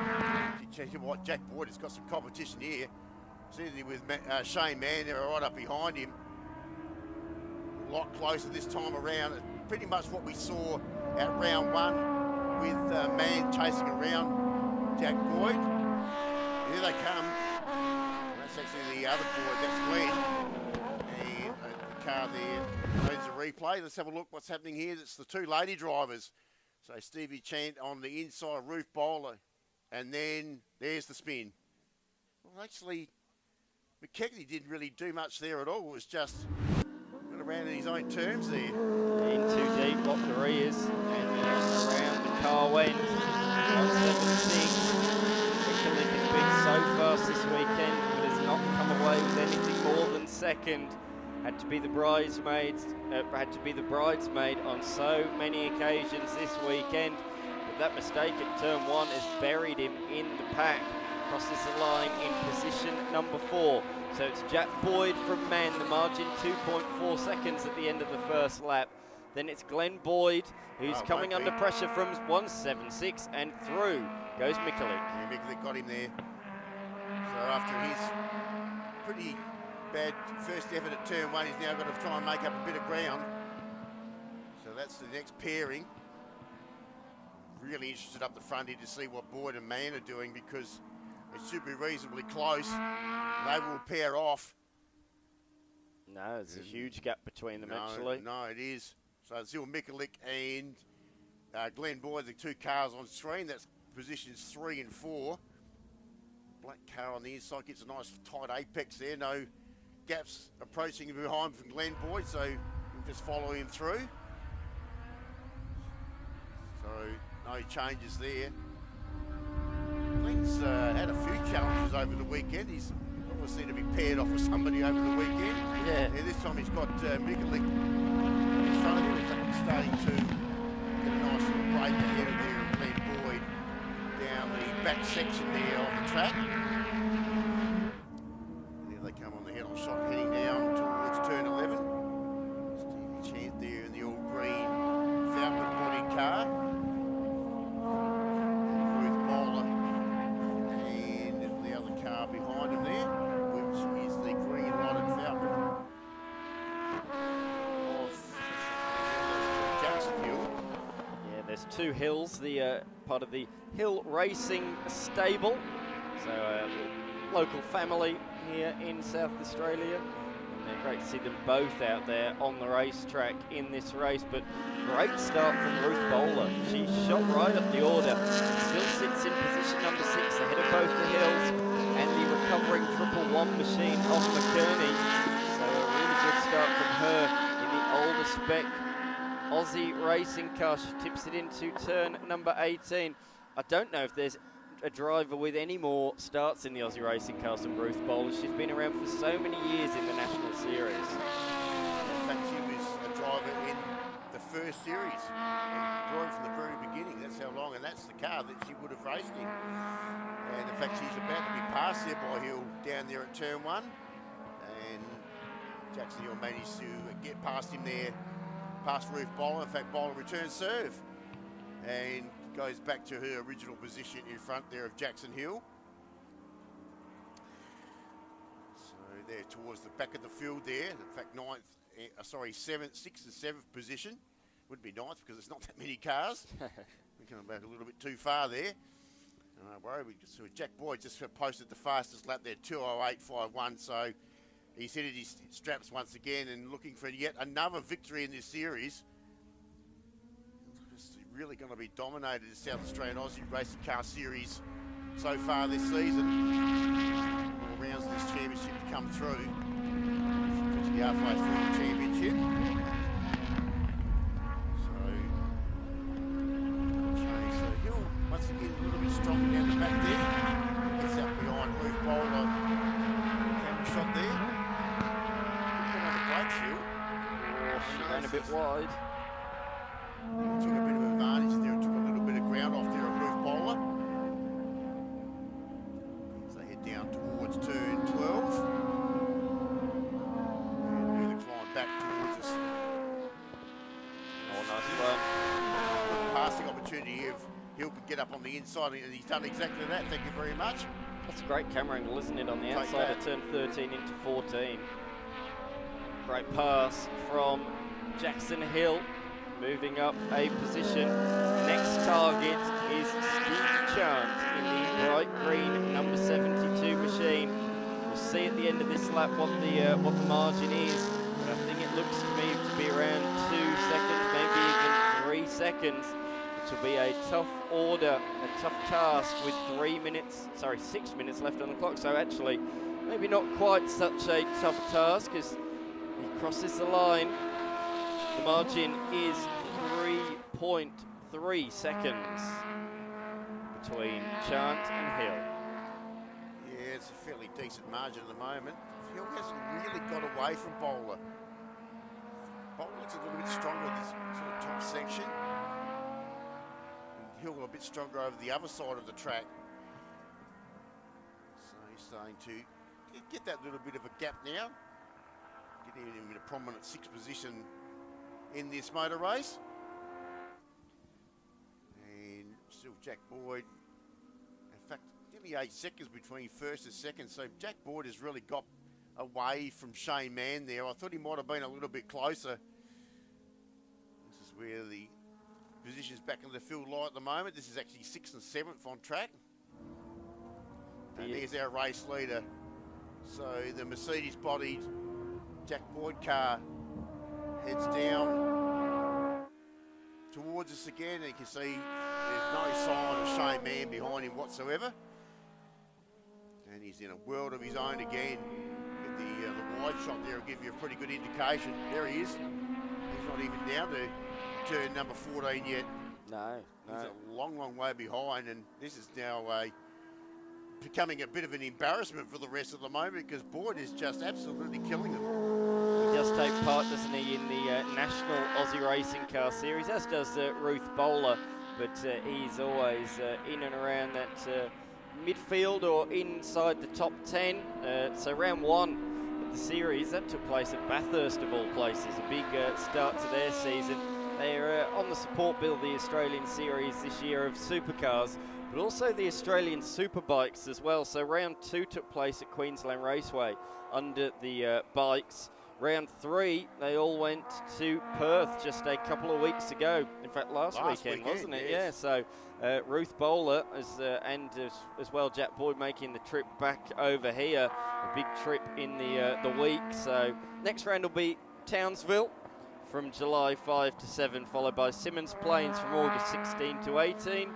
Check what, Jack Boyd has got some competition here. Certainly with Shane Mann, they're right up behind him. A lot closer this time around. Pretty much what we saw at round 1 with Mann chasing around Jack Boyd. Here they come. That's actually the other Boyd, that's Glenn. And the car there needs a replay. Let's have a look what's happening here. It's the 2 lady drivers. So Stevie Chant on the inside, Ruth Bowler. And then there's the spin. Well, actually, McKechnie didn't really do much there at all. It was just got around in his own terms there. In too deep, locked the rears, and around the car went. 176. Mikulik has been so fast this weekend, but has not come away with anything more than second. Had to be the bridesmaid on so many occasions this weekend. But that mistake at turn 1 has buried him in the pack. Crosses the line in position number 4. So it's Jack Boyd from Mann, the margin 2.4 seconds at the end of the first lap. Then it's Glenn Boyd, who's coming under pressure from 176, and through goes Mikulik. Yeah, Mikulik got him there. So after his pretty bad first effort at turn one. He's now got to try and make up a bit of ground. So that's the next pairing. Really interested up the front here to see what Boyd and Mann are doing, because it should be reasonably close. They will pair off. No, there's a huge gap between them, actually. No, it is. So it's still Mikulik and Glenn Boyd, the two cars on screen. That's positions 3 and 4. Black car on the inside gets a nice tight apex there. No gaps approaching behind from Glenn Boyd, so we'll just follow him through. So no changes there. Glenn's had a few challenges over the weekend. He's almost seemed to be paired off with somebody over the weekend. Yeah. And this time he's got Mikulik in front of him. In fact, he's starting to get a nice little break ahead of there of Glenn Boyd down the back section there of the track. And there they come on the head-on shot, heading down towards turn 11. Stevie Chant there in the all green Falcon body car. Behind him there, which is the green lighted Falcon of Jackson Hill. Yeah, there's two Hills, the part of the Hill Racing stable. So local family here in South Australia. And they're great to see them both out there on the racetrack in this race. But great start from Ruth Bowler. She shot right up the order. Still sits in position number 6 ahead of both the Hills and the recovering 111 machine of McKerney. So a really good start from her in the older spec Aussie racing car. She tips it into turn number 18. I don't know if there's a driver with any more starts in the Aussie racing cars than Ruth Bowler. She's been around for so many years in the National Series. In fact, she was a driver in the first series, right from the very beginning. That's how long, and that's the car that she would have raced in. And in fact, she's about to be passed there by Hill down there at turn 1. And Jackson Hill managed to get past him there, past Ruth Bowler. In fact, Bowler returns serve and goes back to her original position in front there of Jackson Hill. So there towards the back of the field there. In fact, 6th and 7th position. Would be 9th because it's not that many cars. We're coming back a little bit too far there. Don't worry, so Jack Boyd just posted the fastest lap there, 2:08.51. So he's hit his straps once again and looking for yet another victory in this series. It's really going to be dominated the South Australian Aussie Racing Car Series so far this season. More rounds of this championship to come through. Pretty halfway through the championship. Once again, a little bit stronger down the back there. Gets out behind Ruth Bowler. Camera shot there. Put on the brakes, Hill. She ran a bit wide. Took a bit of advantage there and took a little bit of ground off there of Ruth Bowler. As they head down towards turn 12. And really flying back towards us. Oh, nice run. Passing opportunity here. Hill could get up on the inside, and he's done exactly that. Thank you very much. That's a great camera angle, isn't it, on the outside of turn 13 into 14. Great pass from Jackson Hill, moving up a position. Next target is Steve Chant in the bright green number 72 machine. We'll see at the end of this lap what the margin is, but I think it looks to me to be around 2 seconds, maybe even 3 seconds. Which will be a tough order, a tough task with 6 minutes left on the clock. So actually, maybe not quite such a tough task as he crosses the line. The margin is 3.3 seconds between Chant and Hill. Yeah, it's a fairly decent margin at the moment. Hill hasn't really got away from Bowler. Bowler looks a little bit stronger in this sort of top section. Hill a bit stronger over the other side of the track. So he's starting to get that little bit of a gap now. Getting him in a prominent 6th position in this motor race. And still Jack Boyd. In fact, nearly 8 seconds between first and second. So Jack Boyd has really got away from Shane Mann there. I thought he might have been a little bit closer. This is where the position's back in the field light at the moment. This is actually 6th and 7th on track. And there's our race leader. So the Mercedes-bodied Jack Boyd car heads down towards us again. And you can see there's no sign of Shane Mann behind him whatsoever. And he's in a world of his own again. With the wide shot there will give you a pretty good indication. There he is. He's not even down to turn number 14 yet. No. He's a long, long way behind, and this is now becoming a bit of an embarrassment for the rest of the moment because Boyd is just absolutely killing them. He does take part, doesn't he, in the National Aussie Racing Car Series, as does Ruth Bowler, but he's always in and around that midfield or inside the top 10. So round 1 of the series, that took place at Bathurst of all places, a big start to their season. They're on the support bill, the Australian Series this year of supercars, but also the Australian Superbikes as well. So round 2 took place at Queensland Raceway under the bikes. Round 3, they all went to Perth just a couple of weeks ago. In fact, last weekend, wasn't it? Yes. Yeah, so Ruth Bowler and as well Jack Boyd making the trip back over here. A big trip in the week. So next round will be Townsville from July 5 to 7, followed by Symmons Plains from August 16 to 18.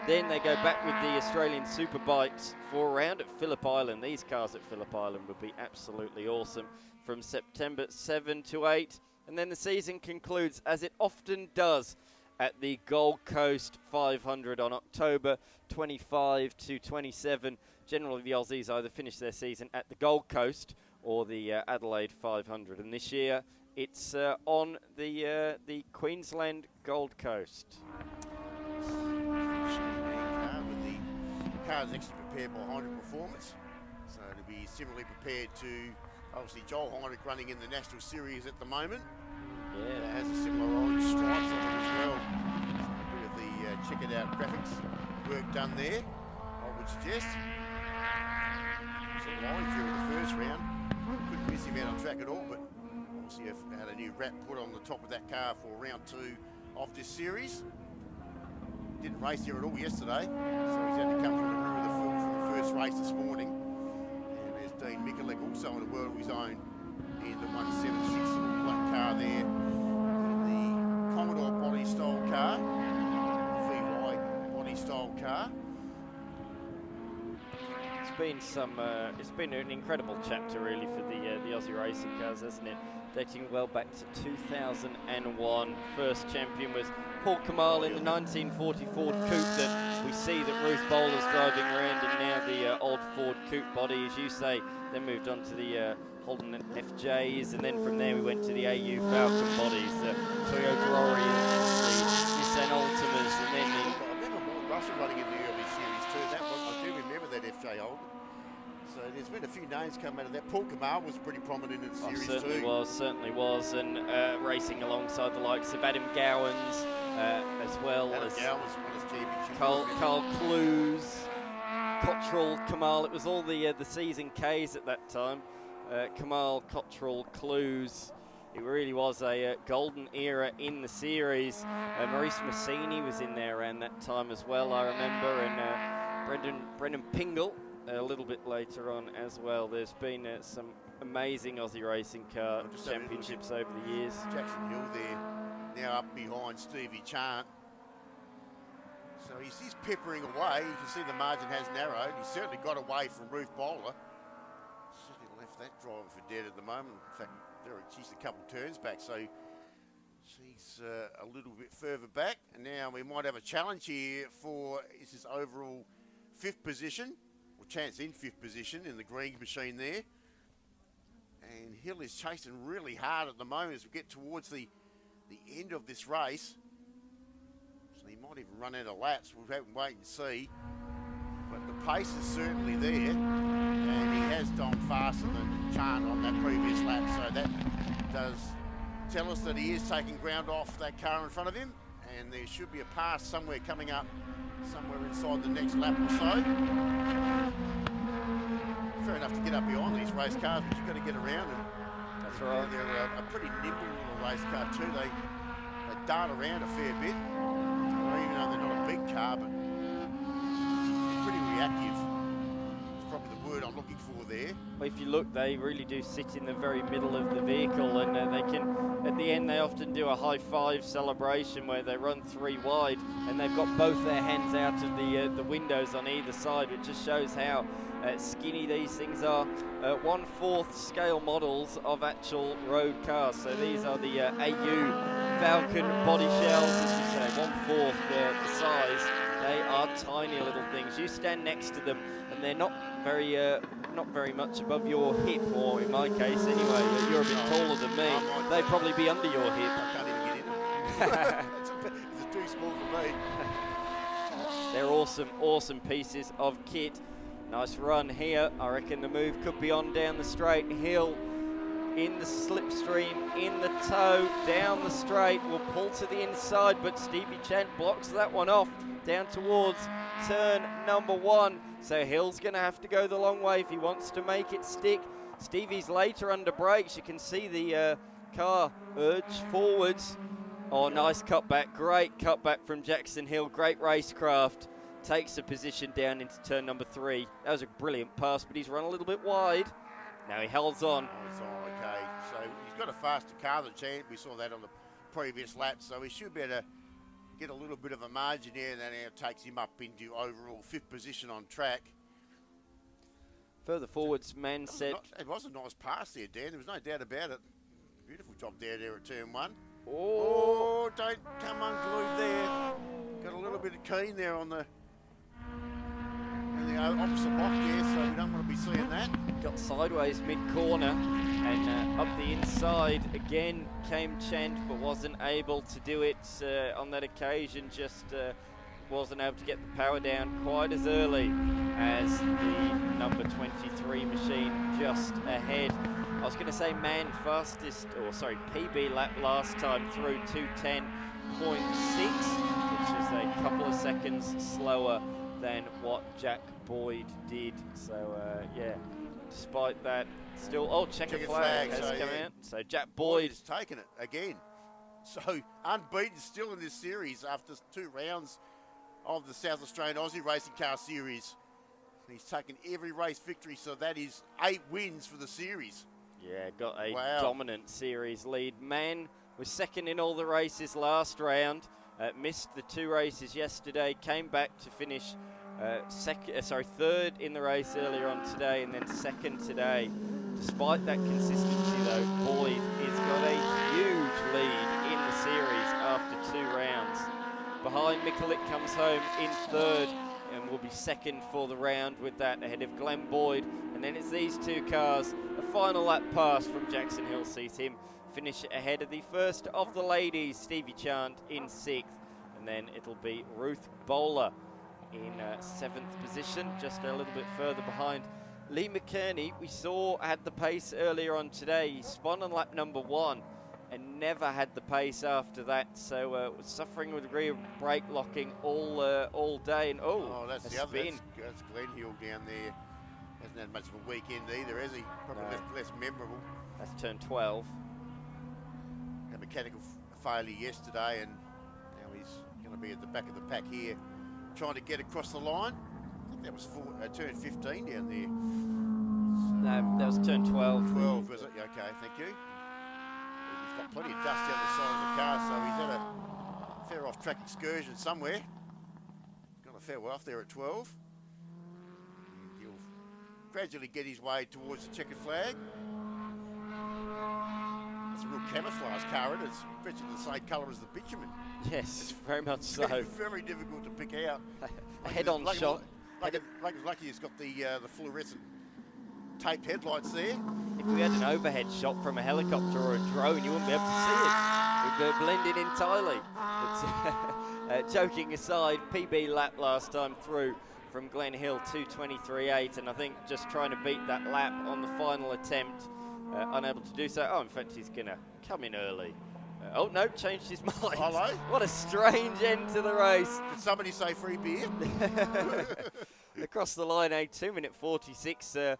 Then they go back with the Australian Superbikes for a round at Phillip Island. These cars at Phillip Island would be absolutely awesome from September 7 to 8. And then the season concludes, as it often does, at the Gold Coast 500 on October 25 to 27. Generally, the Aussies either finish their season at the Gold Coast or the Adelaide 500. And this year, it's on the Queensland Gold Coast. Car is actually prepared by Heinrich Performance, so it'll be similarly prepared to obviously Joel Heinrich running in the National Series at the moment. Yeah, it has a similar orange stripes on it as well. So a bit of the check it out graphics work done there, I would suggest. Some line through in the first round, couldn't miss him out on track at all, but obviously I've had a new wrap put on the top of that car for round 2 of this series. Didn't race here at all yesterday, so he's had to come from the rear of the field for the first race this morning. And there's Dean Mikulik also in a world of his own in the 176 little black car there, in the Commodore body style car, VY body style car. It's been an incredible chapter really for the Aussie racing cars, hasn't it? Dating well back to 2001. First champion was Paul Kamal in the 1940 Ford Coupe that we see that Ruth Bowler's driving around in now, the old Ford Coupe body, as you say. Then moved on to the Holden FJs, and then from there we went to the AU Falcon bodies, the Toyota Orients, the Nissan Altimas, and then I remember Mort Russell running in the early series too. I do remember that FJ Holden. So there's been a few names come out of that. Paul Kamal was pretty prominent in the series too. Certainly was, and racing alongside the likes of Adam Gowans, as well Adam as Gowans won his championship. Carl Clues, Cottrell, Kamal. It was all the season Ks at that time. Kamal, Cottrell, Clues. It really was a golden era in the series. Maurice Massini was in there around that time as well, I remember, and Brendan Pingle a little bit later on as well. There's been some amazing Aussie racing car championships over the years. Jackson Hill there, now up behind Stevie Chant. So he's peppering away. You can see the margin has narrowed. He's certainly got away from Ruth Bowler. Certainly left that driver for dead at the moment. In fact, she's a couple turns back, so she's a little bit further back. And now we might have a challenge here for his overall 5th position. Well, Chance in 5th position in the green machine there. And Hill is chasing really hard at the moment as we get towards the end of this race. So he might even run out of laps. We'll have to wait and see. But the pace is certainly there. And he has gone faster than Chant on that previous lap. So that does tell us that he is taking ground off that car in front of him. And there should be a pass somewhere coming up, somewhere inside the next lap or so. fair enough to get up behind these race cars, but you've got to get around them. That's right. They're a pretty nimble little race car too. They dart around a fair bit, even though they're not a big car, but pretty reactive. That's probably the word I'm looking for there. Well, if you look, they really do sit in the very middle of the vehicle, and they can, at the end, they often do a high five celebration where they run 3 wide, and they've got both their hands out of the windows on either side, which just shows how skinny these things are. 1/4 scale models of actual road cars. So these are the AU Falcon body shells, as you say, 1/4 the size. They are tiny little things. You stand next to them, and they're not very much above your hip, or in my case anyway. You're a bit taller than me. They'd probably be under your hip. I can't even get in them. It's too small for me. They're awesome pieces of kit. Nice run here. I reckon the move could be on down the straight. Hill in the slipstream, in the toe, down the straight, will pull to the inside, but Stevie Chant blocks that one off down towards turn number 1. So Hill's going to have to go the long way if he wants to make it stick. Stevie's later under brakes. You can see the car urge forwards. Oh, nice cutback. Great cutback from Jackson Hill. Great racecraft. Takes a position down into turn number 3. That was a brilliant pass, but he's run a little bit wide. Now he holds on. Oh, it's all okay. So he's got a faster car than Chant. We saw that on the previous lap, so he should be able to get a little bit of a margin there, and that now takes him up into overall 5th position on track. Further forwards, man said. It was a nice pass there, Dan. There was no doubt about it. Beautiful job there at turn 1. Oh, don't come unglued there. Got a little bit of keen there on the opposite block there, so we don't want to be seeing that. Got sideways mid-corner, and up the inside again came Chant, but wasn't able to do it on that occasion. Just wasn't able to get the power down quite as early as the number 23 machine just ahead. I was going to say PB lap last time through 210.6, which is a couple of seconds slower than what Jack Boyd did. So yeah, despite that, still checkered flag has come out. So Jack Boyd has taken it again. So unbeaten still in this series after 2 rounds of the South Australian Aussie Racing Car Series. He's taken every race victory, so that is 8 wins for the series. Yeah, got a dominant series lead. Mann was second in all the races last round. Missed the 2 races yesterday. Came back to finish third in the race earlier on today, and then second today. Despite that consistency, though, Boyd has got a huge lead in the series after 2 rounds. Behind, Mikulik comes home in third and will be second for the round with that, ahead of Glenn Boyd. And then it's these 2 cars. A final lap pass from Jackson Hill sees him finish ahead of the first of the ladies, Stevie Chant, in 6th. And then it'll be Ruth Bowler in 7th position, just a little bit further behind. Lee McKerney, we saw, had the pace earlier on today. He spun on lap number 1 and never had the pace after that, so was suffering with a degree of brake locking all day. And that's the other. That's Glenn Hill down there. Hasn't had much of a weekend either, has he? Probably less memorable. That's turn 12. A mechanical failure yesterday, and now he's going to be at the back of the pack here, trying to get across the line. I think that was turn 15 down there. No, that was turn 12. 12, was it? Okay, thank you. He's got plenty of dust down the side of the car, so he's had a fair off-track excursion somewhere. Got a fair way off there at 12. And he'll gradually get his way towards the checkered flag. It's a real camouflage car, and it's virtually the same colour as the bitumen. Yes, very much so. Very difficult to pick out. A head-on shot. Lucky it's got the fluorescent taped headlights there. If we had an overhead shot from a helicopter or a drone, you wouldn't be able to see it. It would blend in entirely. But, joking aside, PB lap last time through from Glen Hill, 2:23.8, and I think just trying to beat that lap on the final attempt, unable to do so. Oh, in fact, he's going to come in early. Oh, no, changed his mind. Hello? What a strange end to the race. Did somebody say free beer? Across the line, 2:46.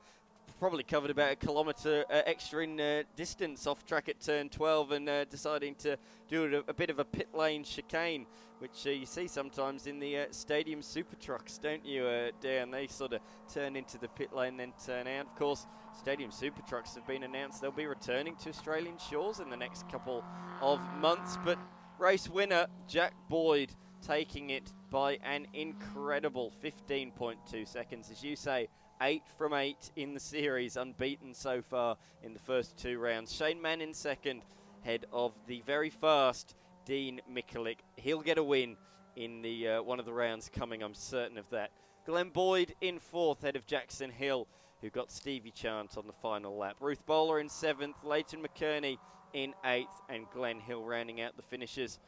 probably covered about a kilometre extra in distance off track at turn 12 and deciding to do a bit of a pit lane chicane, which you see sometimes in the stadium super trucks, don't you, Dan? They sort of turn into the pit lane, then turn out. Of course, stadium super trucks have been announced. They'll be returning to Australian shores in the next couple of months, but race winner Jack Boyd taking it by an incredible 15.2 seconds. As you say, 8 from 8 in the series, unbeaten so far in the first 2 rounds. Shane Mann in second, head of the very fast Dean Mikulik. He'll get a win in the one of the rounds coming, I'm certain of that. Glenn Boyd in fourth, head of Jackson Hill, who got Stevie Chant on the final lap. Ruth Bowler in seventh, Leighton McKerney in eighth, and Glenn Hill rounding out the finishers.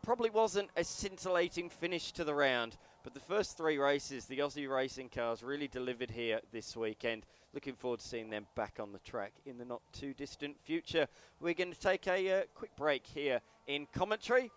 Probably wasn't a scintillating finish to the round, but the first 3 races, the Aussie racing cars really delivered here this weekend. Looking forward to seeing them back on the track in the not too distant future. We're going to take a quick break here in commentary,